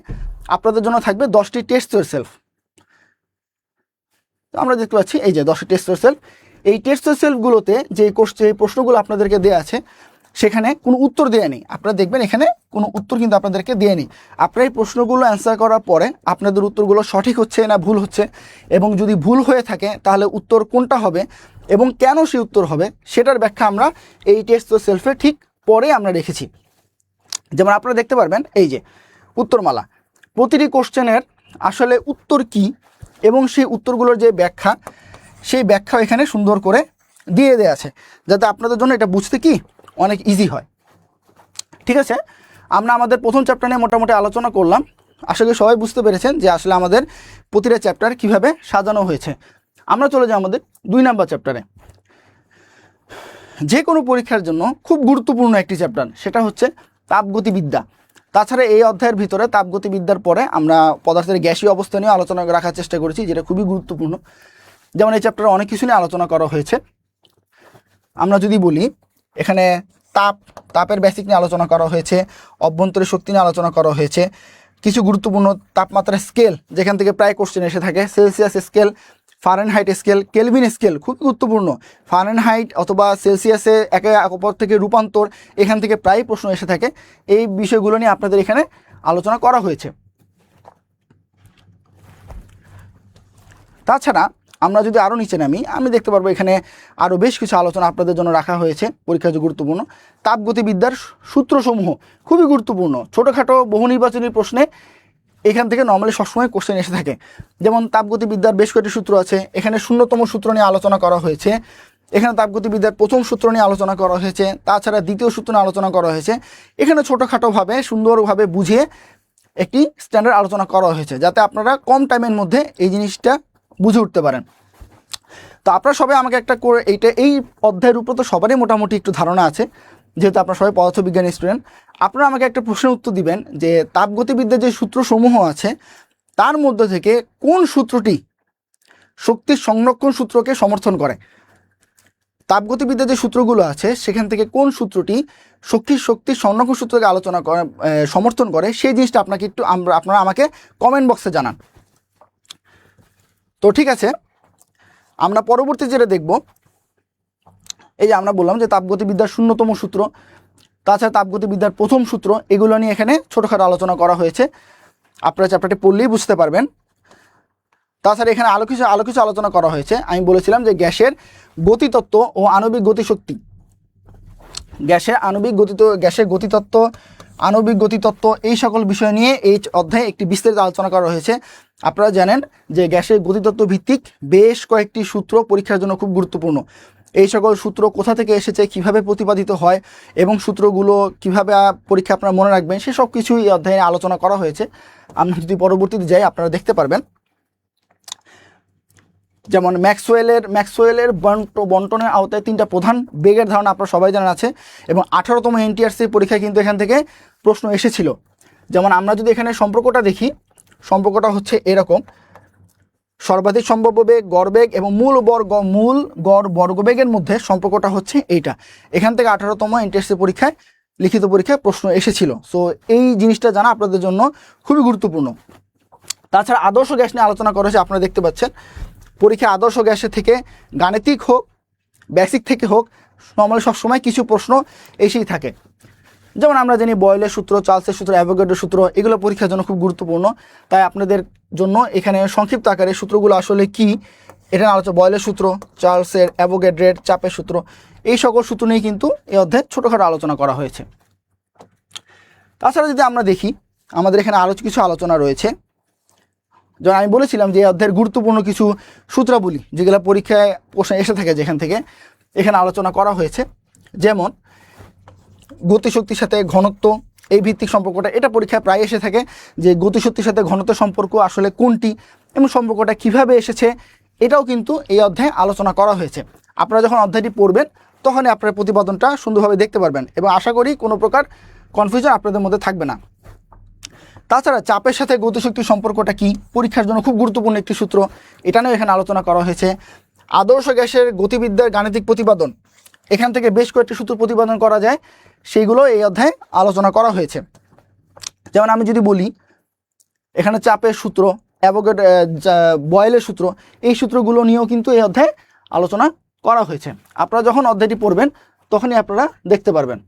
আপনাদের জন্য থাকবে 10টি টেস্ট ইয়োরসেলফ। আমরা দেখতে পাচ্ছি এই যে 10টি টেস্ট ইয়োরসেলফ। এই টেস্ট ইয়োরসেলফগুলোতে যে প্রশ্নগুলো আপনাদেরকে দেওয়া আছে সেখানে কোনো উত্তর দেয়া নেই। আপনারা দেখবেন এখানে কোনো উত্তর কিন্তু আপনাদেরকে দেয়া নেই। আপনারা এই প্রশ্নগুলো অ্যান্সার করার পরে আপনাদের উত্তরগুলো সঠিক হচ্ছে না ভুল হচ্ছে, এবং যদি ভুল হয়ে থাকে তাহলে উত্তর কোনটা হবে এবং কেন সেই উত্তর হবে, সেটার ব্যাখ্যা আমরা এই টেস্ট ইয়োরসেলফে ঠিক পরে আমরা রেখেছি। যেমন আপনারা দেখতে পারবেন এই যে উত্তরমালা, প্রতিটি কোশ্চেনের আসলে উত্তর কি এবং সেই উত্তরগুলোর যে ব্যাখ্যা, সেই ব্যাখ্যা এখানে সুন্দর করে দিয়ে দেওয়া আছে, যাতে আপনাদের জন্য এটা বুঝতে কি অনেক ইজি হয়। ঠিক আছে, আমরা আমাদের প্রথম চ্যাপ্টার নিয়ে মোটামুটি আলোচনা করলাম। আশা করি সবাই বুঝতে পেরেছেন যে আসলে আমাদের প্রতিটা চ্যাপ্টার কিভাবে সাজানো হয়েছে। আমরা চলে যাই আমাদের 2 নম্বর চ্যাপ্টারে। যে কোনো পরীক্ষার জন্য খুব গুরুত্বপূর্ণ একটি চ্যাপ্টার, সেটা হচ্ছে তাপগতিবিদ্যা। তাছাড়া এই অধ্যায়ের ভিতরে তাপগতিবিদ্যার পরে আমরা পদার্থের গ্যাসীয় অবস্থা নিয়ে আলোচনা রাখার চেষ্টা করেছি, যেটা খুবই গুরুত্বপূর্ণ। যেমন এই চ্যাপ্টারে অনেক কিছু নিয়ে আলোচনা করা হয়েছে। আমরা যদি বলি এখানে তাপের বেসিক নিয়ে আলোচনা করা হয়েছে, অভ্যন্তরীণ শক্তি নিয়ে আলোচনা করা হয়েছে, কিছু গুরুত্বপূর্ণ তাপমাত্রার স্কেল যেখান থেকে প্রায় কোশ্চেন এসে থাকে, Celsius scale, Fahrenheit scale, Kelvin scale খুব গুরুত্বপূর্ণ। ফারেনহাইট অথবা সেলসিয়াসে একে অপর থেকে রূপান্তর, এখান থেকে প্রায় প্রশ্ন এসে থাকে। এই বিষয়গুলো নিয়ে আপনাদের এখানে আলোচনা করা হয়েছে। তাছাড়া আমরা যদি আরও নিচে নামি আমি দেখতে পারবো এখানে আরও বেশ কিছু আলোচনা আপনাদের জন্য রাখা হয়েছে, পরীক্ষা যে গুরুত্বপূর্ণ। তাপগতিবিদ্যার সূত্রসমূহ খুবই গুরুত্বপূর্ণ, ছোটোখাটো বহু নির্বাচনী প্রশ্নে এখান থেকে নর্মালি সবসময় কোশ্চেন এসে থাকে। যেমন তাপগতিবিদ্যার বেশ কয়েকটি সূত্র আছে, এখানে 0তম সূত্র নিয়ে আলোচনা করা হয়েছে, এখানে তাপগতিবিদ্যার প্রথম সূত্র নিয়ে আলোচনা করা হয়েছে, তাছাড়া দ্বিতীয় সূত্র নিয়ে আলোচনা করা হয়েছে। এখানে ছোটোখাটোভাবে সুন্দরভাবে বুঝিয়ে একটি স্ট্যান্ডার্ড আলোচনা করা হয়েছে, যাতে আপনারা কম টাইমের মধ্যে এই জিনিসটা বুঝে উঠতে পারেন। তো আপনারা সবাই আমাকে একটা করে এই অধ্যায়ের উপর তো সবারই মোটামুটি একটু ধারণা আছে, যেহেতু আপনারা সবাই পদার্থবিজ্ঞানী স্টুডেন্ট। আপনারা আমাকে একটা প্রশ্নের উত্তর দিবেন যে তাপগতিবিদ্যার যে সূত্রসমূহ আছে তার মধ্যে থেকে কোন সূত্রটি শক্তির সংরক্ষণ সূত্রকে সমর্থন করে। তাপগতিবিদ্যার যে সূত্রগুলো আছে সেখান থেকে কোন সূত্রটি শক্তির সংরক্ষণ সূত্রকে আলোচনা করে সমর্থন করে, সেই জিনিসটা আপনাকে একটু আপনারা আমাকে কমেন্ট বক্সে জানান। তো ঠিক আছে, আমরা পরবর্তী যেটা দেখব, এই যে আমরা বললাম যে তাপগতিবিদ্যার 0তম সূত্র, তাছাড়া তাপগতিবিদ্যার প্রথম সূত্র, এগুলো নিয়ে এখানে ছোটোখাটো আলোচনা করা হয়েছে, আপনারা চ্যাপ্টারটি পড়লেই বুঝতে পারবেন। তাছাড়া এখানে আরও কিছু আলোচনা করা হয়েছে। আমি বলেছিলাম যে গ্যাসের গতিতত্ত্ব ও আণবিক গতিশক্তি, গ্যাসের গতিতত্ত্ব, আণবিক গতিতত্ত্ব, এই সকল বিষয় নিয়ে এই অধ্যায়ে একটি বিস্তারিত আলোচনা করা হয়েছে। আপনারা জানেন যে গ্যাসের গতিতত্ত্ব ভিত্তিক বেশ কয়েকটি সূত্র পরীক্ষার জন্য খুব গুরুত্বপূর্ণ। এই সকল সূত্র কোথা থেকে এসেছে, কিভাবে প্রতিপাদিত হয় এবং সূত্রগুলো কিভাবে পরীক্ষা আপনারা মনে রাখবেন, সেসব কিছুই এই অধ্যায়ে আলোচনা করা হয়েছে। আমরা যদি পরবর্তীতে যাই আপনারা দেখতে পারবেন, যেমন ম্যাক্সওয়েলের বন্টনের আওতায় 3টা প্রধান বেগের ধারণা আপনারা সবাই জানা আছে, এবং 18তম NTRC পরীক্ষায় কিন্তু এখান থেকে প্রশ্ন এসেছিল। যেমন আমরা যদি এখানে সম্পর্কটা দেখি, সম্পর্কটা হচ্ছে এরকম: সর্বাধিক সম্ভাব্য বেগ, গড় বেগ এবং মূল গড় বর্গবেগের মধ্যে সম্পর্কটা হচ্ছে এইটা। এখান থেকে 18তম NTRC পরীক্ষায় লিখিত পরীক্ষায় প্রশ্ন এসেছিল। সো এই জিনিসটা জানা আপনাদের জন্য খুবই গুরুত্বপূর্ণ। তাছাড়া আদর্শ গ্যাস নিয়ে আলোচনা করা হয়েছে, আপনারা দেখতে পাচ্ছেন পরীক্ষায় আদর্শ গ্যাসের থেকে গাণিতিক হোক, বেসিক থেকে হোক, নর্মালি সবসময় কিছু প্রশ্ন এসেই থাকে। যেমন আমরা জানি বয়েলের সূত্র, চার্লসের সূত্র, অ্যাভোগাড্রোর সূত্র, এগুলো পরীক্ষার জন্য খুব গুরুত্বপূর্ণ। তাই আপনাদের জন্য এখানে সংক্ষিপ্ত আকারে সূত্রগুলো আসলে কি এটা আলোচনা, বয়েলের সূত্র, চার্লসের, অ্যাভোগাড্রোর, চাপের সূত্র, এই সকল সূত্র নিয়ে কিন্তু এই অধ্যায়ে ছোটোখাটো আলোচনা করা হয়েছে। তাছাড়া যদি আমরা দেখি আমাদের এখানে আরও কিছু আলোচনা রয়েছে। যেমন আমি বলেছিলাম যে এই অধ্যায়ের গুরুত্বপূর্ণ কিছু সূত্রাবলী যেগুলো পরীক্ষায় প্রশ্ন এসে থাকে, যেখান থেকে এখানে আলোচনা করা হয়েছে। যেমন গতিশক্তির সাথে ঘনত্ব, এই ভিত্তিক সম্পর্কটা, এটা পরীক্ষায় প্রায় এসে থাকে যে গতিশক্তির সাথে ঘনত্বের সম্পর্ক আসলে কোনটি এবং সম্পর্কটা কিভাবে এসেছে, এটাও কিন্তু এই অধ্যায়ে আলোচনা করা হয়েছে। আপনারা যখন অধ্যায়টি পড়বেন তখনই আপনার প্রতিপাদনটা সুন্দরভাবে দেখতে পারবেন এবং আশা করি কোনো প্রকার কনফিউশন আপনাদের মধ্যে থাকবে না। তাছাড়া চাপের সাথে গতিশক্তির সম্পর্কটা কি, পরীক্ষার জন্য খুব গুরুত্বপূর্ণ একটি সূত্র, এটা নিয়েও এখানে আলোচনা করা হয়েছে। আদর্শ গ্যাসের গতিবিদ্যার গাণিতিক প্রতিপাদন, এখান থেকে বেশ কয়েকটি সূত্র প্রতিপাদন করা যায়, সেইগুলো এই অধ্যায়ে আলোচনা করা হয়েছে। যেমন আমি যদি বলি এখানে চাপের সূত্র, বয়েলের সূত্র, এই সূত্রগুলো নিয়েও কিন্তু এই অধ্যায়ে আলোচনা করা হয়েছে। আপনারা যখন অধ্যায়টি পড়বেন তখনই আপনারা দেখতে পারবেন।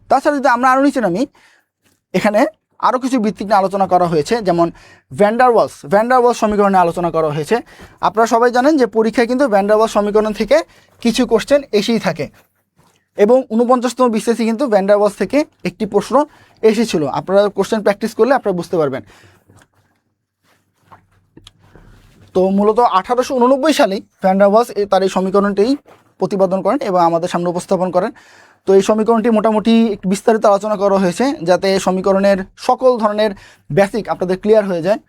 তাছাড়া যদি আমরা আরও নিচে নামি, এখানে আরও কিছু ভিত্তিক নিয়ে আলোচনা করা হয়েছে। যেমন ভ্যান ডার ওয়ালস সমীকরণে আলোচনা করা হয়েছে। আপনারা সবাই জানেন যে পরীক্ষায় কিন্তু ভ্যান ডার ওয়ালস সমীকরণ থেকে কিছু কোশ্চেন এসেই থাকে, এবং 49তম BCSE কিন্তু ভ্যান ডার ওয়ালস থেকে একটি প্রশ্ন এসেছিল। আপনারা কোশ্চেন প্র্যাকটিস করলে আপনারা বুঝতে পারবেন। তো মূলত 1889 সালেই ভ্যান ডার ওয়ালস তার এই সমীকরণটি প্রতিপাদন করেন এবং আমাদের সামনে উপস্থাপন করেন। তো এই সমীকরণটি মোটামুটি বিস্তারিত আলোচনা করা হয়েছে, যাতে সমীকরণের সকল ধরনের বেসিক আপনাদের ক্লিয়ার হয়ে যায়।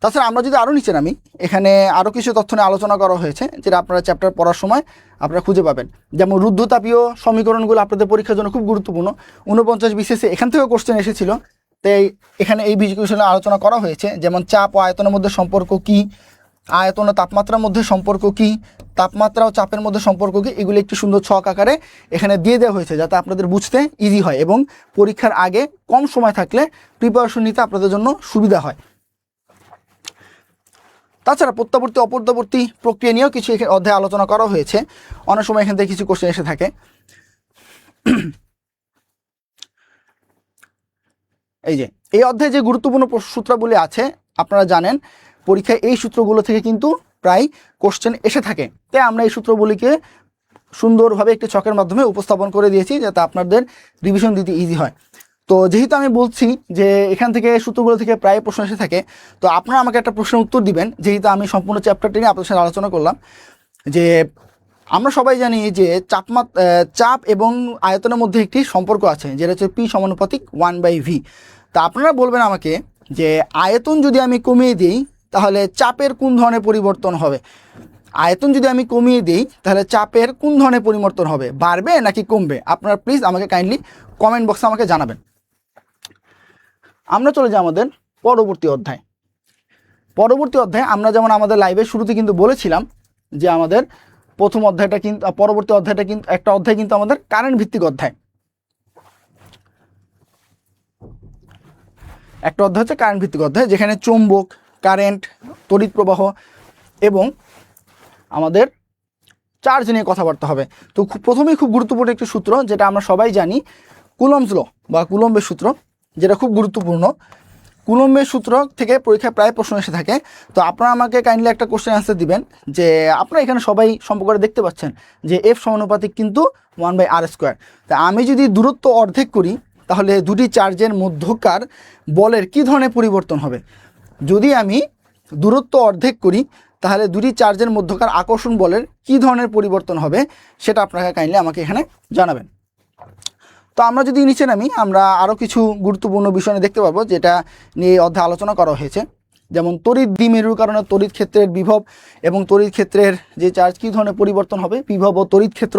তাছাড়া আমরা যদি আরও নিচে নামি, এখানে আরও কিছু তথ্য নিয়ে আলোচনা করা হয়েছে, যেটা আপনারা চ্যাপ্টার পড়ার সময় আপনারা খুঁজে পাবেন। যেমন রুদ্ধতাপীয় সমীকরণগুলো আপনাদের পরীক্ষার জন্য খুব গুরুত্বপূর্ণ। 49 BCSE এখান থেকেও কোশ্চেন এসেছিল, তাই এখানে এই বিষয়ে আলোচনা করা হয়েছে। যেমন চাপ ও আয়তনের মধ্যে সম্পর্ক কী, আয়তন ও তাপমাত্রার মধ্যে সম্পর্ক কী, তাপমাত্রা ও চাপের মধ্যে সম্পর্ক কী, এগুলো একটি সুন্দর ছক আকারে এখানে দিয়ে দেওয়া হয়েছে, যাতে আপনাদের বুঝতে ইজি হয় এবং পরীক্ষার আগে কম সময় থাকলে প্রিপারেশন নিতে আপনাদের জন্য সুবিধা হয়। তাছাড়া প্রত্যাবর্তী অপ্রত্যাবর্তী প্রক্রিয়া নিয়েও কিছু অধ্যায়ে আলোচনা করা হয়েছে। অনেক সময় এখান থেকে কিছু কোশ্চেন এসে থাকে। এই অধ্যায়ে যে গুরুত্বপূর্ণ সূত্রাবলী আছে, আপনারা জানেন পরীক্ষায় এই সূত্রগুলো থেকে কিন্তু প্রায় কোশ্চেন এসে থাকে। তাই আমরা এই সূত্রগুলিকে সুন্দরভাবে একটি ছকের মাধ্যমে উপস্থাপন করে দিয়েছি যাতে আপনাদের রিভিশন দিতে ইজি হয়। তো যেহেতু আমি বলছি যে এখান থেকে সূত্রগুলো থেকে প্রায় প্রশ্ন এসে থাকে, তো আপনারা আমাকে একটা প্রশ্নের উত্তর দিবেন। যেহেতু আমি সম্পূর্ণ চ্যাপ্টারটি নিয়ে আপনাদের সাথে আলোচনা করলাম, যে আমরা সবাই জানি যে চাপ এবং আয়তনের মধ্যে একটি সম্পর্ক আছে, যেটা হচ্ছে P সমানুপাতিক 1/v। তা আপনারা বলবেন আমাকে যে আয়তন যদি আমি কমিয়ে দিই তাহলে চাপের কোন ধরনের পরিবর্তন হবে? আয়তন যদি আমি কমিয়ে দিই তাহলে চাপের কোন ধরনের পরিবর্তন হবে, বাড়বে নাকি কমবে? আপনারা প্লিজ আমাকে কাইন্ডলি কমেন্ট বক্সে আমাকে জানাবেন। আমরা চলে যাই আমাদের পরবর্তী অধ্যায়। পরবর্তী অধ্যায়ে আমরা যেমন আমাদের লাইভের শুরুতে কিন্তু বলেছিলাম যে আমাদের প্রথম অধ্যায়টা কিন্তু পরবর্তী অধ্যায়টা কিন্তু একটা অধ্যায় কিন্তু আমাদের কারেন্ট ভিত্তিক অধ্যায়। একটা অধ্যায় হচ্ছে কারেন্ট ভিত্তিক অধ্যায়, যেখানে চৌম্বক, কারেন্ট, তড়িৎ প্রবাহ এবং আমাদের চার্জ নিয়ে কথাবার্তা হবে। তো প্রথমেই খুব গুরুত্বপূর্ণ একটি সূত্র যেটা আমরা সবাই জানি, কুলম্বস ল বা কুলম্বের সূত্র, যেটা খুব গুরুত্বপূর্ণ। কুলম্বের সূত্র থেকে পরীক্ষায় প্রায় প্রশ্ন এসে থাকে। তো আপনারা আমাকে কাইন্ডলি একটা কোশ্চেন অ্যান্সার দিবেন যে আপনারা এখানে সবাই সম্পর্কে দেখতে পাচ্ছেন যে F সমানুপাতিক কিন্তু 1/r²। তা আমি যদি দূরত্ব অর্ধেক করি তাহলে দুটি চার্জের মধ্যকার বলের কী ধরনের পরিবর্তন হবে? যদি আমি দূরত্ব অর্ধেক করি তাহলে দুটি চার্জের মধ্যকার আকর্ষণ বলের কী ধরনের পরিবর্তন হবে সেটা আপনারা কাইন্ডলি আমাকে এখানে জানাবেন। তো আমরা যদি নিচে নামি, আমরা আরও কিছু গুরুত্বপূর্ণ বিষয় নিয়ে দেখতে পাবো যেটা নিয়ে অধ্যায় আলোচনা করা হয়েছে। যেমন তড়িৎ দ্বিমেরুর কারণে তড়িৎ ক্ষেত্রের বিভব এবং তড়িৎ ক্ষেত্রের যে চার্জ কী ধরনের পরিবর্তন হবে, বিভব ও তড়িৎ ক্ষেত্র।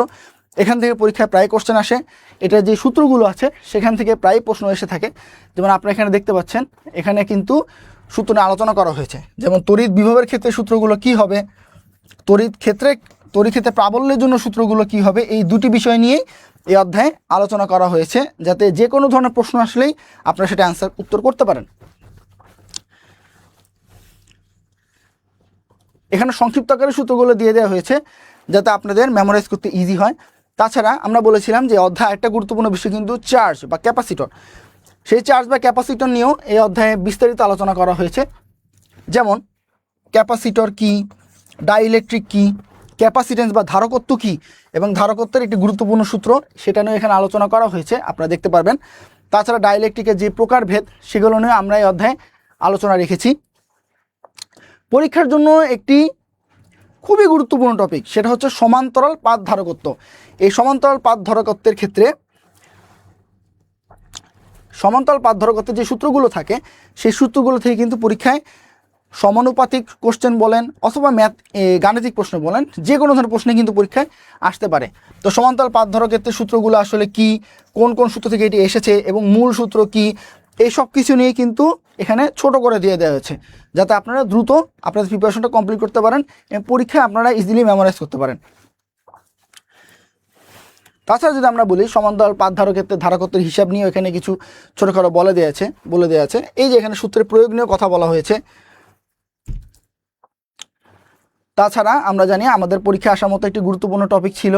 এখান থেকে পরীক্ষায় প্রায় কোশ্চেন আসে। এটার যে সূত্রগুলো আছে সেখান থেকে প্রায় প্রশ্ন এসে থাকে। যেমন আপনারা এখানে দেখতে পাচ্ছেন, এখানে কিন্তু সূত্র নিয়ে আলোচনা করা হয়েছে। যেমন তড়িৎ বিভবের ক্ষেত্রে সূত্রগুলো কি হবে, তড়িৎ ক্ষেত্রে প্রাবল্যের জন্য সূত্রগুলো কি হবে, এই দুটি বিষয় নিয়েই এই অধ্যায়ে আলোচনা করা হয়েছে, যাতে যে কোনো ধরনের প্রশ্ন আসলেই আপনারা সেটা উত্তর করতে পারেন। এখানে সংক্ষিপ্ত আকারে সূত্রগুলো দিয়ে দেওয়া হয়েছে যাতে আপনাদের মেমোরাইজ করতে ইজি হয়। তাছাড়া আমরা বলেছিলাম যে অধ্যায় একটা গুরুত্বপূর্ণ বিষয় কিন্তু চার্জ বা ক্যাপাসিটর। সেই চার্জ বা ক্যাপাসিটর নিয়েও এই অধ্যায়ে বিস্তারিত আলোচনা করা হয়েছে। যেমন ক্যাপাসিটর কি, ডাইইলেকট্রিক কি, ক্যাপাসিটেন্স বা ধারকত্ব কি এবং ধারকত্বের একটি গুরুত্বপূর্ণ সূত্র, সেটা নিয়ে এখানে আলোচনা করা হয়েছে, আপনারা দেখতে পারবেন। তাছাড়া ডাইইলেকট্রিকের যে প্রকারভেদ সেগুলো নিয়ে আমরা এই অধ্যায়ে আলোচনা রেখেছি। পরীক্ষার জন্য একটি খুবই গুরুত্বপূর্ণ টপিক, সেটা হচ্ছে সমান্তরাল পাত ধারকত্ব। এই সমান্তরাল পাত ধারকত্বের ক্ষেত্রে সমান্তরাল পাত ধারকত্বের যে সূত্রগুলো থাকে সেই সূত্রগুলো থেকে কিন্তু পরীক্ষায় সমানুপাতিক কোশ্চেন বলেন অথবা গাণিতিক প্রশ্ন বলেন, যে কোনো ধরনের প্রশ্নে কিন্তু পরীক্ষায় আসতে পারে। তো সমান্তরাল পাত ধারকত্বের সূত্রগুলো আসলে কি, কোন কোন সূত্র থেকে এটি এসেছে এবং মূল সূত্র কি, এই সব কিছু নিয়ে কিন্তু এখানে ছোট করে দিয়ে দেওয়া হয়েছে, যাতে আপনারা দ্রুত আপনাদের প্রিপারেশনটা কমপ্লিট করতে পারেন এবং পরীক্ষায় আপনারা ইজিলি মেমোরাইজ করতে পারেন। তাছাড়া যদি আমরা বলি সমান্তরাল পাত ধারকত্বের ধারকত্বের হিসাব নিয়ে এখানে কিছু ছোটোখাটো বলে দেওয়া আছে। এই যে এখানে সূত্রের প্রয়োগ নিয়ে কথা বলা হয়েছে। তাছাড়া আমরা জানি আমাদের পরীক্ষায় আসার মতো একটি গুরুত্বপূর্ণ টপিক ছিল,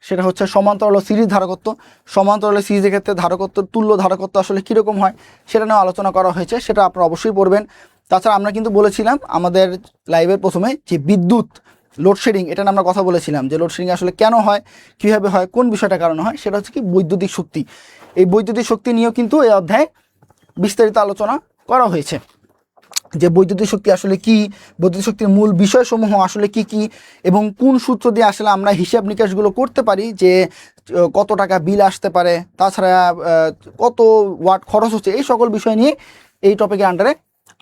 সেটা হচ্ছে সমান্তরাল ও সিরিজ ধারকত্ব। সমান্তরাল ও সিরিজের ক্ষেত্রে ধারকত্ব, তুল্য ধারকত্ব আসলে কীরকম হয় সেটা নিয়ে আলোচনা করা হয়েছে, সেটা আপনারা অবশ্যই পড়বেন। তাছাড়া আমরা কিন্তু বলেছিলাম আমাদের লাইভের প্রথমে যে বিদ্যুৎ লোডশেডিং, এটা নিয়ে আমরা কথা বলেছিলাম যে লোডশেডিং আসলে কেন হয়, কীভাবে হয়, কোন বিষয়টা কারণে হয়, সেটা হচ্ছে কি বৈদ্যুতিক শক্তি। এই বৈদ্যুতিক শক্তি নিয়েও কিন্তু এই অধ্যায়ে বিস্তারিত আলোচনা করা হয়েছে, যে বৈদ্যুতিক শক্তি আসলে কি, বৈদ্যুতিক শক্তির মূল বিষয়সমূহ আসলে কি কি, এবং কোন সূত্র দিয়ে আসলে আমরা হিসাব নিকাশগুলো করতে পারি যে কত টাকা বিল আসতে পারে, তাছাড়া কত ওয়াট খরচ হচ্ছে, এই সকল বিষয় নিয়ে এই টপিকের আন্ডারে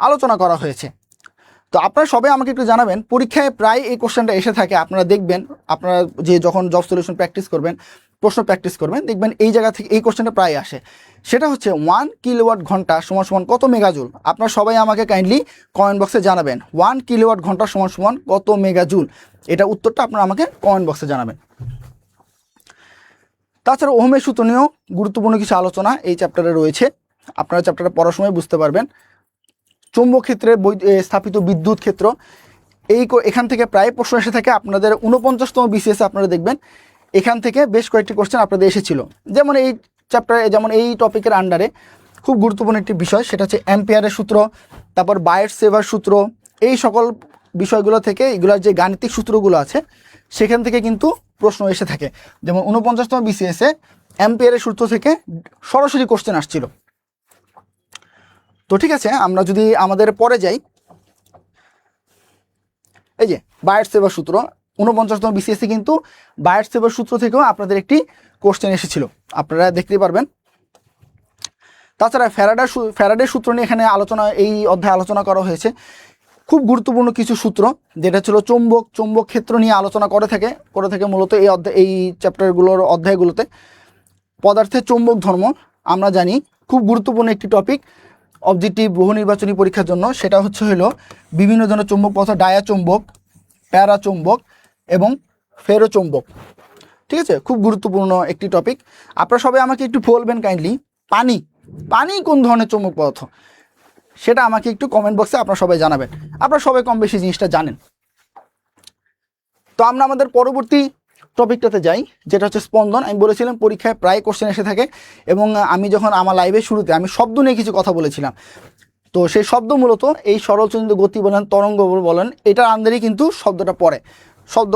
আলোচনা করা হয়েছে। তো আপনারা সবাই আমাকে একটু জানাবেন, পরীক্ষায় প্রায় এই কোশ্চেনটা এসে থাকে। আপনারা দেখবেন, আপনারা যে যখন জব সলিউশন প্র্যাকটিস করবেন, প্রশ্ন প্র্যাকটিস করবেন, দেখবেন এই জায়গা থেকে এই কোশ্চেনটা প্রায় আসে। সেটা হচ্ছে 1 কিলোওয়াট ঘন্টা সমান সমান কত মেগাজুল। আপনারা সবাই আমাকে কাইন্ডলি কমেন্ট বক্সে জানাবেন 1 কিলোওয়াট ঘন্টা সমান সমান কত মেগাজুল। এটা উত্তরটা আপনারা আমাকে কমেন্ট বক্সে জানাবেন। তাছাড়া ওহমের সূত্র নিয়েও গুরুত্বপূর্ণ কিছু আলোচনা এই চ্যাপ্টারে রয়েছে, আপনারা চ্যাপ্টারে পড়ার সময় বুঝতে পারবেন। চৌম্বক ক্ষেত্রে স্থাপিত বিদ্যুৎ ক্ষেত্র, এখান থেকে প্রায় প্রশ্ন এসে থাকে। আপনাদের 49তম বিসিএসে আপনারা দেখবেন এখান থেকে বেশ কয়েকটি কোশ্চেন আপনাদের এসেছিল। যেমন এই চ্যাপ্টারে, যেমন এই টপিকের আন্ডারে খুব গুরুত্বপূর্ণ একটি বিষয়, সেটা হচ্ছে অ্যাম্পিয়ারের সূত্র, তারপর বায়ের সেভার সূত্র, এই সকল বিষয়গুলো থেকে এগুলোর যে গাণিতিক সূত্রগুলো আছে সেখান থেকে কিন্তু প্রশ্ন এসে থাকে। যেমন 49তম বিসিএসে অ্যাম্পিয়ারের সূত্র থেকে সরাসরি কোশ্চেন আসছিল। তো ঠিক আছে, আমরা যদি আমাদের পরে যাই, এই যে বায়ের সেভার সূত্র, 49তম বিসিএসে কিন্তু বায়ের সেভার সূত্র থেকেও আপনাদের একটি কোশ্চেন এসেছিল, আপনারা দেখতেই পারবেন। তাছাড়া ফ্যারাডের সূত্র নিয়ে এখানে এই অধ্যায়ে আলোচনা করা হয়েছে। খুব গুরুত্বপূর্ণ কিছু সূত্র, যেটা ছিল চৌম্বক ক্ষেত্র নিয়ে আলোচনা করে থাকে মূলত এই চ্যাপ্টারগুলোর অধ্যায়গুলোতে। পদার্থের চৌম্বক ধর্ম আমরা জানি খুব গুরুত্বপূর্ণ একটি টপিক অবজেক্টিভ বহু নির্বাচনী পরীক্ষার জন্য। সেটা হলো বিভিন্ন ধরনের চৌম্বক পদার্থ, ডায়াচৌম্বক, প্যারাচৌম্বক এবং ফেরোচৌম্বক। ঠিক আছে, খুব গুরুত্বপূর্ণ একটি টপিক। আপনারা সবাই আমাকে একটু বলবেন কাইন্ডলি, পানি কোন ধরনের চৌম্বক পদার্থ, সেটা আমাকে একটু কমেন্ট বক্সে আপনারা সবাই জানাবেন। আপনারা সবাই কম বেশি জিনিসটা জানেন। তো আমরা আমাদের পরবর্তী টপিকটাতে যাই, যেটা হচ্ছে স্পন্দন। আমি বলেছিলাম পরীক্ষায় প্রায় কোশ্চেন এসে থাকে, এবং আমি যখন আমার লাইভের শুরুতে আমি শব্দ নিয়ে কিছু কথা বলেছিলাম, তো সেই শব্দ মূলত এই সরলচন্দ্র গতি বলেন, তরঙ্গ বলেন, এটার আন্ডারেই কিন্তু শব্দ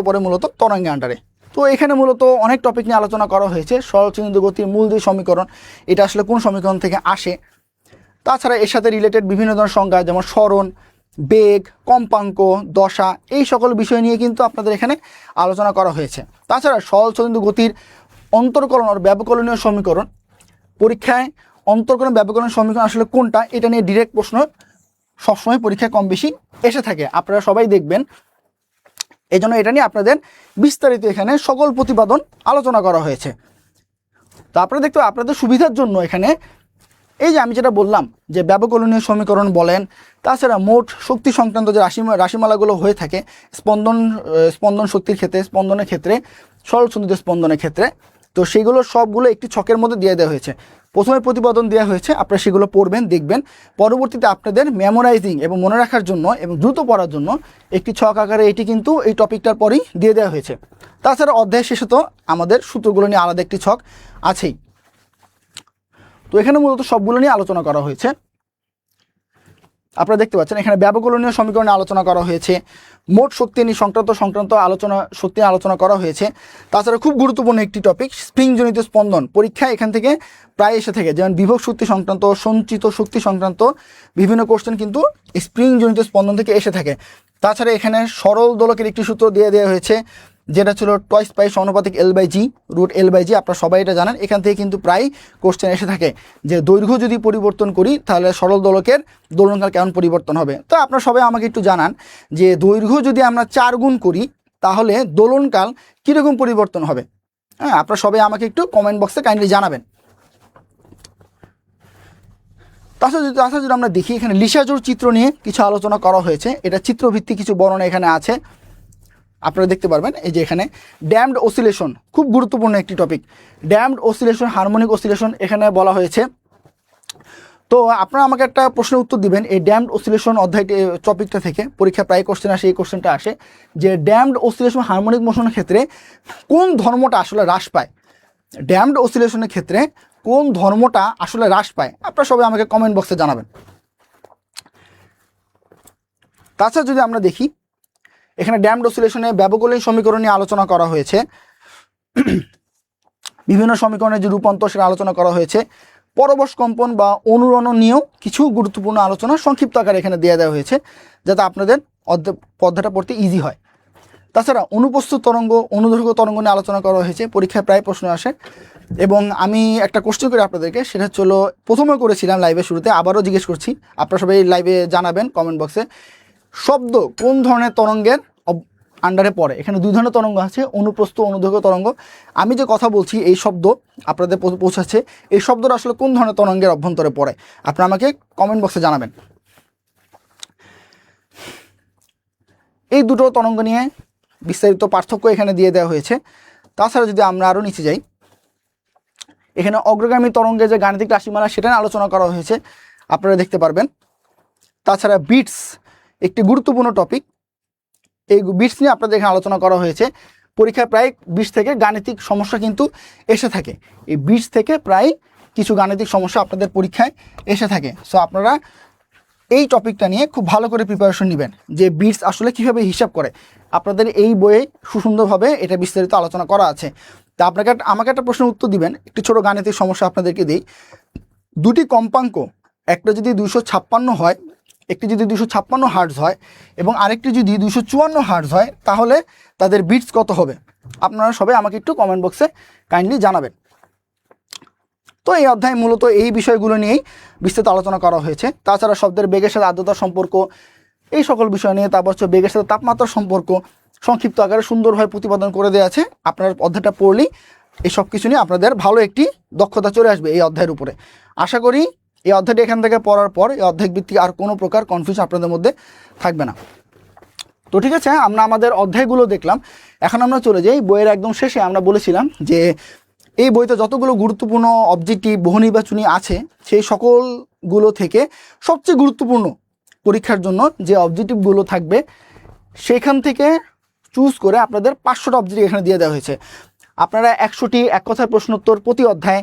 পড়ে মূলত তরঙ্গের আন্ডারে। তো এখানে মূলত অনেক টপিক নিয়ে আলোচনা করা হয়েছে। সরলচন্দ্র গতির মূল যে সমীকরণ, এটা আসলে কোন সমীকরণ থেকে আসে, তাছাড়া এর সাথে রিলেটেড বিভিন্ন ধরনের সংজ্ঞা, যেমন সরণ, বেগ, কম্পাঙ্ক, দশা, এই সকল বিষয় নিয়ে কিন্তু আপনাদের এখানে আলোচনা করা হয়েছে। তাছাড়া সরলচন্দ্র গতির অন্তর্কলন আর ব্যবকলনীয় সমীকরণ, পরীক্ষায় অন্তর্কলন ব্যবকলনীয় সমীকরণ আসলে কোনটা, এটা নিয়ে ডিরেক্ট প্রশ্ন সবসময় পরীক্ষায় কম বেশি এসে থাকে, আপনারা সবাই দেখবেন। এই জন্য এটা নিয়ে আপনাদের বিস্তারিত এখানে সকল প্রতিপাদন আলোচনা করা হয়েছে। তো আপনারা দেখতে, আপনাদের সুবিধার জন্য এখানে এই যে আমি যেটা বললাম যে ব্যবকলনীয় সমীকরণ বলেন, তাছাড়া মোট শক্তি সংক্রান্ত যে রাশিমালাগুলো হয়ে থাকে স্পন্দন শক্তির ক্ষেত্রে, স্পন্দনের ক্ষেত্রে, সরলচন্দ্র স্পন্দনের ক্ষেত্রে, তো সেগুলো সবগুলো একটি ছকের মধ্যে দিয়ে দেওয়া হয়েছে। প্রথমে প্রতিপাদন দেওয়া হয়েছে, আপনারা সেগুলো পড়বেন, দেখবেন। পরবর্তীতে আপনাদের মেমোরাইজিং এবং মনে রাখার জন্য এবং দ্রুত পড়ার জন্য একটি ছক আকারে এটি কিন্তু এই টপিকটার পরেই দিয়ে দেওয়া হয়েছে। তাছাড়া অধ্যায় শেষে তো আমাদের সূত্রগুলো নিয়ে আলাদা একটি ছক আছেই। তো এখানে মূলত সবগুলো নিয়ে আলোচনা করা হয়েছে। আপনারা দেখতে পাচ্ছেন এখানে ব্যবকলনীয় সমীকরণে আলোচনা করা হয়েছে, মোট শক্তি নিয়ে সংক্রান্ত শক্তি আলোচনা করা হয়েছে। তাছাড়া খুব গুরুত্বপূর্ণ একটি টপিক স্প্রিংজনিত স্পন্দন, পরীক্ষা এখান থেকে প্রায় এসে থাকে, যেমন বিভব শক্তি সংক্রান্ত, সঞ্চিত শক্তি সংক্রান্ত বিভিন্ন কোশ্চেন কিন্তু স্প্রিংজনিত স্পন্দন থেকে এসে থাকে। তাছাড়া এখানে সরল দোলকের একটি সূত্র দিয়ে দেওয়া হয়েছে, যেটা ছিল টয়েস পাই সমানুপাতিক L/G, √L/G। আপনারা সবাই এটা জানেন। এখান থেকে কিন্তু প্রায় কোশ্চেন এসে থাকে যে দৈর্ঘ্য যদি পরিবর্তন করি তাহলে সরল দোলকের দোলনকাল কেমন পরিবর্তন হবে। তো আপনারা সবাই আমাকে একটু জানান যে দৈর্ঘ্য যদি আমরা 4 গুণ করি তাহলে দোলনকাল কীরকম পরিবর্তন হবে। হ্যাঁ, আপনারা সবাই আমাকে একটু কমেন্ট বক্সে কাইন্ডলি জানাবেন। তাছাড়া যদি আমরা দেখি, এখানে লিসাজোর চিত্র নিয়ে কিছু আলোচনা করা হয়েছে। এটা চিত্রভিত্তিক কিছু বর্ণনা এখানে আছে, আপনারা দেখতে পারবেন। এই যে এখানে ড্যাম্পড অসিলেশন, খুব গুরুত্বপূর্ণ একটি topic. Damped oscillation, harmonic oscillation এখানে বলা হয়েছে। তো আপনারা আমাকে একটা প্রশ্নের উত্তর দিবেন, এই ড্যাম্পড অসিলেশন অধ্যায়টি টপিকটা থেকে পরীক্ষা প্রায় কোশ্চেন আসে, এই কোশ্চেনটা আসে যে ড্যাম্পড অসিলেশন হারমোনিক মোশনের ক্ষেত্রে কোন ধর্মটা আসলে হ্রাস পায়। ড্যাম্পড অসিলেশনের ক্ষেত্রে কোন ধর্মটা আসলে হ্রাস পায়, আপনারা সবাই আমাকে কমেন্ট বক্সে জানাবেন। তাছাড়া যদি আমরা দেখি, এখানে ড্যাম্পড অসিলেশনে ব্যবকলনীয় সমীকরণ নিয়ে আলোচনা করা হয়েছে, বিভিন্ন সমীকরণের যে রূপান্তর সেটা আলোচনা করা হয়েছে। পরবশ কম্পন বা অনুরণন নিয়েও কিছু গুরুত্বপূর্ণ আলোচনা সংক্ষিপ্ত আকারে এখানে দিয়ে দেওয়া হয়েছে, যাতে আপনাদের অধ্যায়টা পড়তে ইজি হয়। তাছাড়া অনুপস্থিত তরঙ্গ, অনুদৈর্ঘ্য তরঙ্গ নিয়ে আলোচনা করা হয়েছে, পরীক্ষায় প্রায় প্রশ্ন আসে। এবং আমি একটা কোশ্চেন করি আপনাদেরকে, সেটা হলো প্রথমে করেছিলাম লাইভের শুরুতে, আবারও জিজ্ঞেস করছি, আপনারা সবাই লাইভে জানাবেন কমেন্ট বক্সে, শব্দ কোন ধরনের তরঙ্গের আন্ডারে পড়ে। এখানে 2 ধরনের তরঙ্গ আছে, অনুপ্রস্থ, অনুদৈর্ঘ্য তরঙ্গ। আমি যে কথা বলছি এই শব্দ আপনাদের পৌঁছাচ্ছে, এই শব্দটা আসলে কোন ধরনের তরঙ্গের অভ্যন্তরে পড়ে, আপনারা আমাকে কমেন্ট বক্সে জানাবেন। এই দুটো তরঙ্গ নিয়ে বিস্তারিত পার্থক্য এখানে দিয়ে দেওয়া হয়েছে। তাছাড়া যদি আমরা আরও নিচে যাই, এখানে অগ্রগামী তরঙ্গের যে গাণিতিক রাশিমালা সেটা নিয়ে আলোচনা করা হয়েছে, আপনারা দেখতে পারবেন। তাছাড়া বিটস একটি গুরুত্বপূর্ণ টপিক, এই বিটস নিয়ে আপনাদের এখানে আলোচনা করা হয়েছে। পরীক্ষায় প্রায় 20 থেকে গাণিতিক সমস্যা কিন্তু এসে থাকে, এই বিটস থেকে প্রায় কিছু গাণিতিক সমস্যা আপনাদের পরীক্ষায় এসে থাকে। সো আপনারা এই টপিকটা নিয়ে খুব ভালো করে প্রিপারেশন নেবেন যে বিটস আসলে কীভাবে হিসাব করে। আপনাদের এই বইয়ে সুসুন্দরভাবে এটা বিস্তারিত আলোচনা করা আছে। তা আমাকে একটা প্রশ্নের উত্তর দিবেন, একটি ছোটো গাণিতিক সমস্যা আপনাদেরকে দিই। দুটি কম্পাঙ্ক, একটা যদি 256 হয়, একটি যদি 256 হার্টজ হয় এবং আরেকটি যদি 254 হার্টজ হয়, তাহলে তাদের বিটস কত হবে? আপনারা সবাই আমাকে একটু কমেন্ট বক্সে কাইন্ডলি জানাবেন। তো এই অধ্যায় মূলত এই বিষয়গুলো নিয়েই বিস্তারিত আলোচনা করা হয়েছে। তাছাড়া শব্দের বেগের সাথে আর্দ্রতার সম্পর্ক, এই সকল বিষয় নিয়ে, তারপর হচ্ছে বেগের সাথে তাপমাত্রার সম্পর্ক সংক্ষিপ্ত আকারে সুন্দরভাবে প্রতিপাদন করে দেওয়া আছে। আপনার অধ্যায়টা পড়লেই এই সব কিছু নিয়ে আপনাদের ভালো একটি দক্ষতা চলে আসবে এই অধ্যায়ের উপরে। আশা করি এই অধ্যায়টি এখান থেকে পড়ার পর এই অধ্যায় ভিত্তিক আর কোনো প্রকার কনফিউশন আপনাদের মধ্যে থাকবে না। তো ঠিক আছে, আমরা আমাদের অধ্যায়গুলো দেখলাম। এখন আমরা চলে যাই বইয়ের একদম শেষে। আমরা বলেছিলাম যে এই বইতে যতগুলো গুরুত্বপূর্ণ অবজেক্টিভ বহু নির্বাচনী আছে, সেই সকলগুলো থেকে সবচেয়ে গুরুত্বপূর্ণ পরীক্ষার জন্য যে অবজেক্টিভগুলো থাকবে সেখান থেকে চুজ করে আপনাদের 500টা অবজেক্টিভ এখানে দিয়ে দেওয়া হয়েছে। আপনারা 100টি এক কথার প্রশ্নোত্তর প্রতি অধ্যায়ে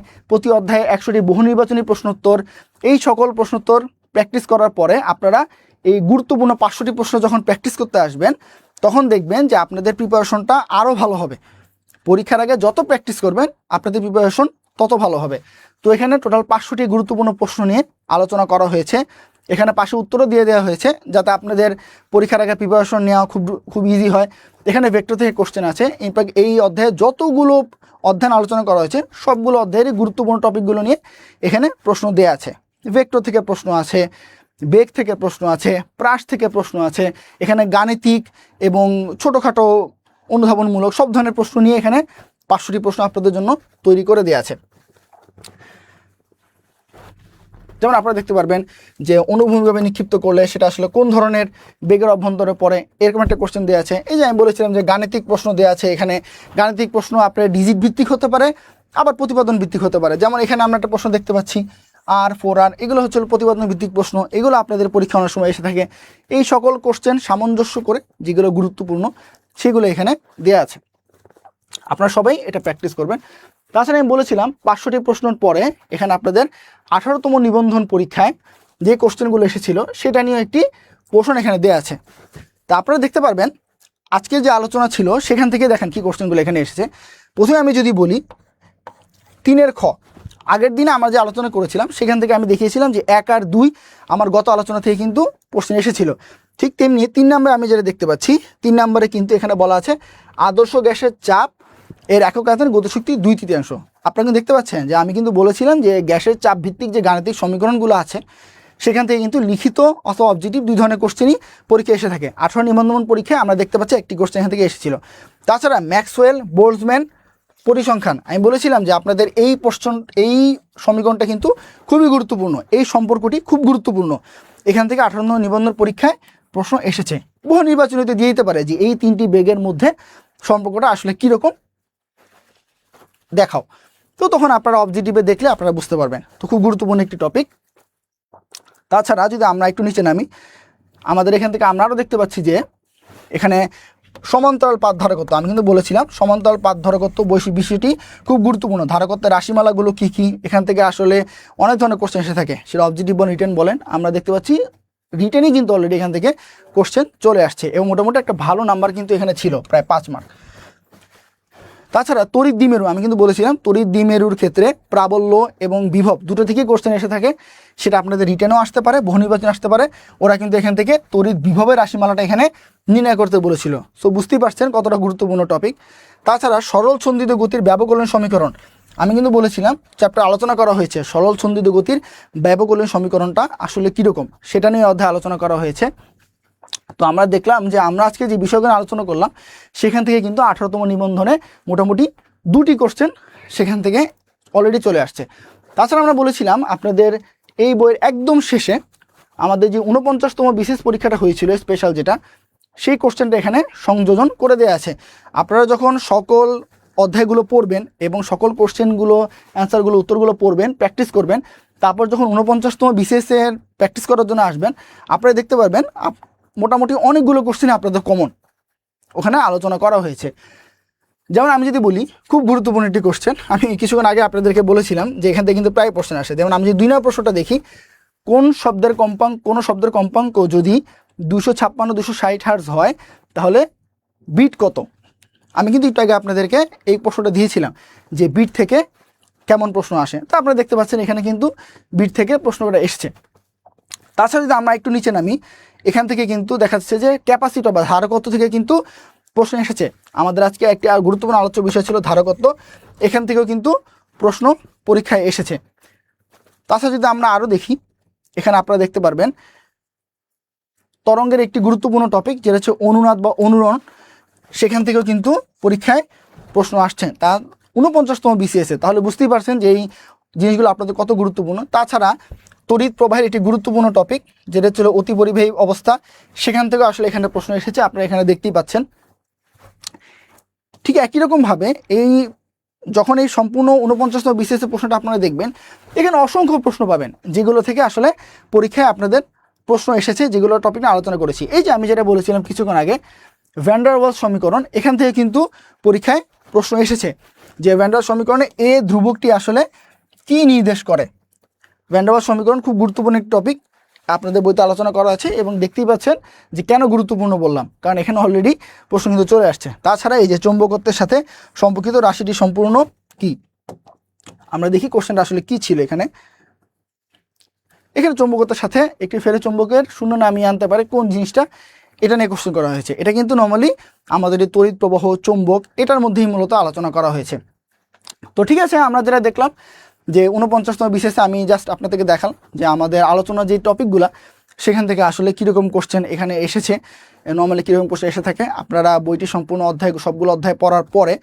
100টি বহু নির্বাচনী প্রশ্নোত্তর, এই সকল প্রশ্নোত্তর প্র্যাকটিস করার পরে আপনারা এই গুরুত্বপূর্ণ 500টি প্রশ্ন যখন প্র্যাকটিস করতে আসবেন, তখন দেখবেন যে আপনাদের প্রিপারেশনটা আরও ভালো হবে। পরীক্ষার আগে যত প্র্যাকটিস করবেন আপনাদের প্রিপারেশন তত ভালো হবে। তো এখানে টোটাল 500টি গুরুত্বপূর্ণ প্রশ্ন নিয়ে আলোচনা করা হয়েছে। এখানে পাশে উত্তরও দিয়ে দেওয়া হয়েছে যাতে আপনাদের পরীক্ষার আগে প্রিপারেশন নেওয়া খুব ইজি হয়। এখানে ভেক্টর থেকে কোশ্চেন আছে। ইনফ্যাক্ট এই অধ্যায়ে যতগুলো অধ্যায় আলোচনা করা হয়েছে সবগুলো অধ্যায়েরই গুরুত্বপূর্ণ টপিকগুলো নিয়ে এখানে প্রশ্ন দেওয়া আছে। ভেক্টর থেকে প্রশ্ন আছে, বেগ থেকে প্রশ্ন আছে, প্রাস থেকে প্রশ্ন আছে। এখানে গাণিতিক এবং ছোটোখাটো অনুধাবনমূলক সব ধরনের প্রশ্ন নিয়ে এখানে 500টি প্রশ্ন আপনাদের জন্য তৈরি করে দেওয়া আছে। যেমন আপনারা দেখতে পারবেন যে অনুভূমিকভাবে নিক্ষিপ্ত করলে সেটা আসলে কোন ধরনের বেগের অভ্যন্তরে পড়ে, এরকম একটা কোশ্চেন দেওয়া আছে। এই যে আমি বলেছিলাম যে গাণিতিক প্রশ্ন দেওয়া আছে। এখানে গাণিতিক প্রশ্ন আপনার ডিজিট ভিত্তিক হতে পারে, আবার প্রতিপাদন ভিত্তিক হতে পারে। যেমন এখানে আমরা একটা প্রশ্ন দেখতে পাচ্ছি R4R, এগুলো হচ্ছে প্রতিপাদন ভিত্তিক প্রশ্ন। এগুলো আপনাদের পরীক্ষা অনেক সময় এসে থাকে। এই সকল কোশ্চেন সামঞ্জস্য করে যেগুলো গুরুত্বপূর্ণ সেগুলো এখানে দেওয়া আছে। আপনারা সবাই এটা প্র্যাকটিস করবেন। তাছাড়া আমি বলেছিলাম 500টি প্রশ্নের পরে এখানে আপনাদের 18তম নিবন্ধন পরীক্ষায় যে কোশ্চেনগুলো এসেছিল সেটা নিয়ে একটি প্রশ্ন এখানে দেওয়া আছে। তা আপনারা দেখতে পারবেন আজকে যে আলোচনা ছিল সেখান থেকে দেখেন কি কোশ্চেনগুলো এখানে এসেছে। প্রথমে আমি যদি বলি 3-এর খ, আগের দিনে আমরা যে আলোচনা করেছিলাম সেখান থেকে আমি দেখিয়েছিলাম যে 1 আর 2 আমার গত আলোচনা থেকে কিন্তু প্রশ্ন এসেছিল। ঠিক তেমনি 3 নম্বরে আমি যেটা দেখতে পাচ্ছি, 3 নম্বরে কিন্তু এখানে বলা আছে আদর্শ গ্যাসের চাপ এর একক আয়তন গতিশক্তি 2/3। আপনারা কিন্তু দেখতে পাচ্ছেন যে আমি কিন্তু বলেছিলাম যে গ্যাসের চাপ ভিত্তিক যে গাণিতিক সমীকরণগুলো আছে সেখান থেকে কিন্তু লিখিত অথবা অবজেক্টিভ দুই ধরনের কোশ্চেনই পরীক্ষা এসে থাকে। 18 নিবন্ধন পরীক্ষায় আমরা দেখতে পাচ্ছি একটি কোশ্চেন এখান থেকে এসেছিল। তাছাড়া ম্যাক্সওয়েল বোল্টজম্যান পরিসংখ্যান, আমি বলেছিলাম যে আপনাদের এই সমীকরণটা কিন্তু খুবই গুরুত্বপূর্ণ, এই সম্পর্কটি খুব গুরুত্বপূর্ণ। এখান থেকে 18 নিবন্ধন পরীক্ষায় প্রশ্ন এসেছে। বহু নির্বাচনীতে দিয়ে দিতে পারে যে এই 3টি বেগের মধ্যে সম্পর্কটা আসলে কীরকম দেখাও। তো তখন আপনারা অবজেক্টিভে দেখলে আপনারা বুঝতে পারবেন। তো খুব গুরুত্বপূর্ণ একটি টপিক। তাছাড়া যদি আমরা একটু নিচে নামি, আমাদের এখান থেকে আমরা আরও দেখতে পাচ্ছি যে এখানে সমান্তরাল পাত ধারকত্ব, আমি কিন্তু বলেছিলাম সমান্তরাল পাত ধারকত্ব বিষয়টি খুব গুরুত্বপূর্ণ। ধারকত্বের রাশিমালাগুলো কী কী, এখান থেকে আসলে অনেক ধরনের কোশ্চেন এসে থাকে, সেটা অবজেক্টিভ বলেন রিটেন বলেন। আমরা দেখতে পাচ্ছি রিটেনই কিন্তু অলরেডি এখান থেকে কোশ্চেন চলে আসছে এবং মোটামুটি একটা ভালো নাম্বার কিন্তু এখানে ছিল, প্রায় 5 মার্ক। তাছাড়া তড়িৎ দ্বিমেরু, আমি কিন্তু বলেছিলাম তড়িৎ দ্বিমেরুর ক্ষেত্রে প্রাবল্য এবং বিভব দুটো থেকেই কোশ্চেন এসে থাকে। সেটা আপনাদের রিটেনও আসতে পারে, বহু নির্বাচন আসতে পারে। ওরা কিন্তু এখান থেকে তড়িৎ বিভবের রাশিমালাটা এখানে নির্ণয় করতে বলেছিল। সো বুঝতেই পারছেন কতটা গুরুত্বপূর্ণ টপিক। তাছাড়া সরল ছন্দিত গতির ব্যবকলন সমীকরণ, আমি কিন্তু বলেছিলাম চ্যাপ্টার আলোচনা করা হয়েছে সরল ছন্দিত গতির ব্যবকলন সমীকরণটা আসলে কীরকম, সেটা নিয়ে অধ্যায় আলোচনা করা হয়েছে। তো আমরা দেখলাম যে আমরা আজকে যে বিষয়গুলো আলোচনা করলাম সেখান থেকে কিন্তু 18তম নিবন্ধনে মোটামুটি 2টি কোশ্চেন সেখান থেকে অলরেডি চলে আসছে। তাছাড়া আমরা বলেছিলাম আপনাদের এই বইয়ের একদম শেষে আমাদের যে 49তম বিশেষ পরীক্ষাটা হয়েছিল স্পেশাল, যেটা সেই কোশ্চেনটা এখানে সংযোজন করে দেওয়া আছে। আপনারা যখন সকল অধ্যায়গুলো পড়বেন এবং সকল কোশ্চেনগুলো অ্যান্সারগুলো উত্তরগুলো পড়বেন, প্র্যাকটিস করবেন, তারপর যখন 49তম বিশেষের প্র্যাকটিস করার জন্য আসবেন, আপনারা দেখতে পারবেন মোটামুটি অনেকগুলো কোশ্চেন আপনাদের কমন ওখানে আলোচনা করা হয়েছে। যেমন আমি যদি বলি, খুব গুরুত্বপূর্ণ একটি কোশ্চেন, আমি কিছুক্ষণ আগে আপনাদেরকে বলেছিলাম যে এখান থেকে কিন্তু প্রায় প্রশ্ন আসে। যেমন আমি যদি 2 নম্বর প্রশ্নটা দেখি, কোন শব্দের কম্পাঙ্ক যদি 256 260 হার্জ হয় তাহলে বিট কত? আমি কিন্তু একটু আগে আপনাদেরকে এই প্রশ্নটা দিয়েছিলাম যে বিট থেকে কেমন প্রশ্ন আসে। তো আপনারা দেখতে পাচ্ছেন এখানে কিন্তু বিট থেকে প্রশ্নটা এসছে। তাছাড়া যদি আমরা একটু নিচে নামি, এখান থেকে কিন্তু দেখা যাচ্ছে যে ক্যাপাসিটর বা ধারকত্ব থেকে কিন্তু প্রশ্ন এসেছে। আমাদের আজকে একটি গুরুত্বপূর্ণ আলোচ্য বিষয় ছিল ধারকত্ব, এখান থেকেও কিন্তু প্রশ্ন পরীক্ষায় এসেছে। তাছাড়া যদি আমরা আরও দেখি, এখানে আপনারা দেখতে পারবেন তরঙ্গের একটি গুরুত্বপূর্ণ টপিক যেটা হচ্ছে অনুনাদ বা অনুরণ, সেখান থেকেও কিন্তু পরীক্ষায় প্রশ্ন আসছে, তা 49তম বিসিএসে। তাহলে বুঝতেই পারছেন যে এই জিনিসগুলো আপনাদের কত গুরুত্বপূর্ণ। তাছাড়া তড়িৎ প্রবাহের একটি গুরুত্বপূর্ণ টপিক যেটা ছিল অতিপরিবাহী অবস্থা, সেখান থেকে আসলে এখানে প্রশ্ন এসেছে, আপনারা এখানে দেখতেই পাচ্ছেন। ঠিক একই রকমভাবে এই যখন এই সম্পূর্ণ 49তম বিসিএসের প্রশ্নটা আপনারা দেখবেন, এখানে অসংখ্য প্রশ্ন পাবেন যেগুলো থেকে আসলে পরীক্ষায় আপনাদের প্রশ্ন এসেছে, যেগুলো টপিক নিয়ে আলোচনা করেছি। এই যে আমি যেটা বলেছিলাম কিছুক্ষণ আগে, ভ্যান ডার ওয়ালস সমীকরণ, এখান থেকে কিন্তু পরীক্ষায় প্রশ্ন এসেছে যে ভ্যান ডার সমীকরণে এ ধ্রুবকটি আসলে কি নির্দেশ করে। ভ্যান ডার ওয়ালস সমীকরণ খুব গুরুত্বপূর্ণ একটি টপিক, আপনাদের বইতে আলোচনা করা আছে এবং দেখতেই পাচ্ছেন যে কেন গুরুত্বপূর্ণ বললাম, কারণ এখানে অলরেডি প্রশ্ন কিন্তু চলে আসছে। তাছাড়া এই যে চৌম্বকত্বের সাথে সম্পর্কিত রাশিটি সম্পূর্ণ কি, আমরা দেখি কোশ্চেনটা আসলে কি ছিল। এখানে চৌম্বকত্বের সাথে একটি ফেলে চৌম্বকের শূন্য নামিয়ে আনতে পারে কোন জিনিসটা, এটা নিয়ে কোশ্চেন করা হয়েছে। এটা কিন্তু নর্মালি আমাদের এই তড়িৎ প্রবাহ, চৌম্বক, এটার মধ্যেই মূলত আলোচনা করা হয়েছে। তো ঠিক আছে, আমরা যেটা দেখলাম যে 49তম বিসিএসে আমি জাস্ট আপনাদেরকে দেখালাম যে আমাদের আলোচনার যে টপিকগুলা, সেখান থেকে আসলে কীরকম কোশ্চেন এখানে এসেছে, নর্মালি কীরকম কোশ্চেন এসে থাকে। আপনারা বইটি সম্পূর্ণ সবগুলো অধ্যায় পড়ার পরে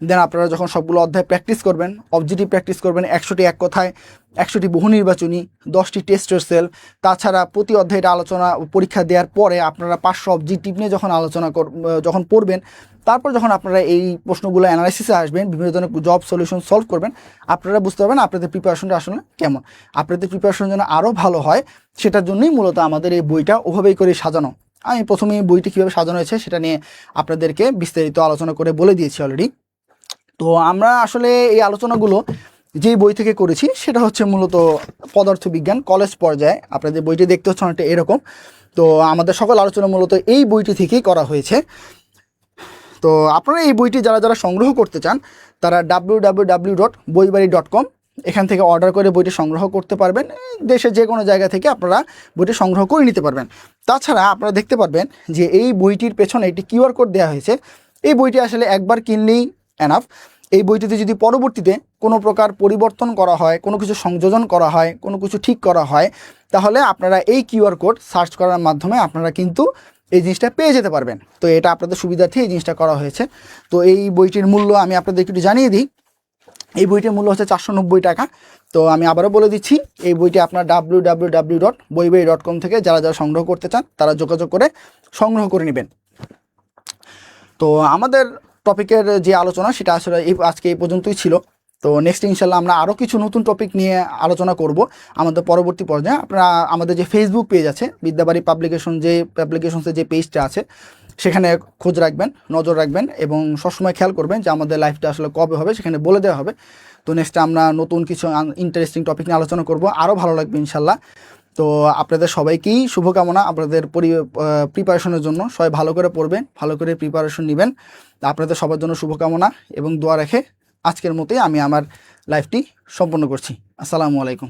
দেন আপনারা যখন সবগুলো অধ্যায় প্র্যাকটিস করবেন, অবজেক্টিভ প্র্যাকটিস করবেন, 100টি এক কথায়, 100টি বহু নির্বাচনী, 10টি টেস্টের সেল, তাছাড়া প্রতি অধ্যায়টা আলোচনা পরীক্ষা দেওয়ার পরে আপনারা 500 অবজেক্টিভ নিয়ে যখন যখন পড়বেন, তারপর যখন আপনারা এই প্রশ্নগুলো অ্যানালাইসিসে আসবেন, বিভিন্ন ধরনের জব সলিউশন সলভ করবেন, আপনারা বুঝতে পারবেন আপনাদের প্রিপারেশনটা আসলে কেমন। আপনাদের প্রিপারেশন যেন আরও ভালো হয়, সেটার জন্যই মূলত আমাদের এই বইটা ওভাবেই করে সাজানো। আমি প্রথমে এই বইটি কীভাবে সাজানো হয়েছে সেটা নিয়ে আপনাদেরকে বিস্তারিত আলোচনা করে বলে দিয়েছি অলরেডি। তো আমরা আসলে এই আলোচনাগুলো যেই বই থেকে করেছি সেটা হচ্ছে মূলত পদার্থবিজ্ঞান কলেজ পর্যায়ে। আপনাদের বইটি দেখতে হচ্ছে অনেকটা এরকম। তো আমাদের সকল আলোচনা মূলত এই বইটি থেকেই করা হয়েছে। তো আপনারা এই বইটি যারা সংগ্রহ করতে চান তারা www.boibaড়ি.com এখান থেকে অর্ডার করে বইটি সংগ্রহ করতে পারবেন। দেশের যে কোনো জায়গা থেকে আপনারা বইটি সংগ্রহ করে নিতে পারবেন। তাছাড়া আপনারা দেখতে পারবেন যে এই বইটির পেছনে একটি কিউআর কোড দেওয়া হয়েছে। এই বইটি আসলে একবার কিনলেই এনাফ। এই বইটিতে যদি পরবর্তীতে কোনো প্রকার পরিবর্তন করা হয়, কোনো কিছু সংযোজন করা হয়, কোনো কিছু ঠিক করা হয়, তাহলে আপনারা এই কিউআর কোড সার্চ করার মাধ্যমে আপনারা কিন্তু এই জিনিসটা পেয়ে যেতে পারবেন। তো এটা আপনাদের সুবিধার্থে এই জিনিসটা করা হয়েছে। তো এই বইটির মূল্য আমি আপনাদের একটু জানিয়ে দিই। এই বইটির মূল্য হচ্ছে 490 টাকা। তো আমি আবারও বলে দিচ্ছি, এই বইটি আপনার www.boibaড়ি.com থেকে যারা সংগ্রহ করতে চান তারা যোগাযোগ করে সংগ্রহ করে নেবেন। তো আমাদের টপিকের যে আলোচনা সেটা আসলে আজকে এই পর্যন্তই ছিল। তো নেক্সট ইনশাল্লাহ আমরা আরও কিছু নতুন টপিক নিয়ে আলোচনা করব আমাদের পরবর্তী পর্যায়ে। আপনারা আমাদের যে ফেসবুক পেজ আছে, বিদ্যাবাড়ি পাবলিকেশনসের যে পেজটা আছে, সেখানে খোঁজ রাখবেন, নজর রাখবেন এবং সবসময় খেয়াল করবেন যে আমাদের লাইফটা আসলে কবে হবে সেখানে বলে দেওয়া হবে। তো নেক্সট আমরা নতুন কিছু ইন্টারেস্টিং টপিক নিয়ে আলোচনা করব, আরও ভালো লাগবে ইনশাল্লাহ। তো আপনাদের সবাইকেই শুভকামনা আপনাদের প্রিপারেশনের জন্য। সবাই ভালো করে পড়বেন, ভালো করে প্রিপারেশন নেবেন। আপনাদের সবার জন্য শুভকামনা এবং দোয়া রেখে আজকের মতোই আমি আমার লাইফটি সম্পন্ন করছি। আসসালামু আলাইকুম।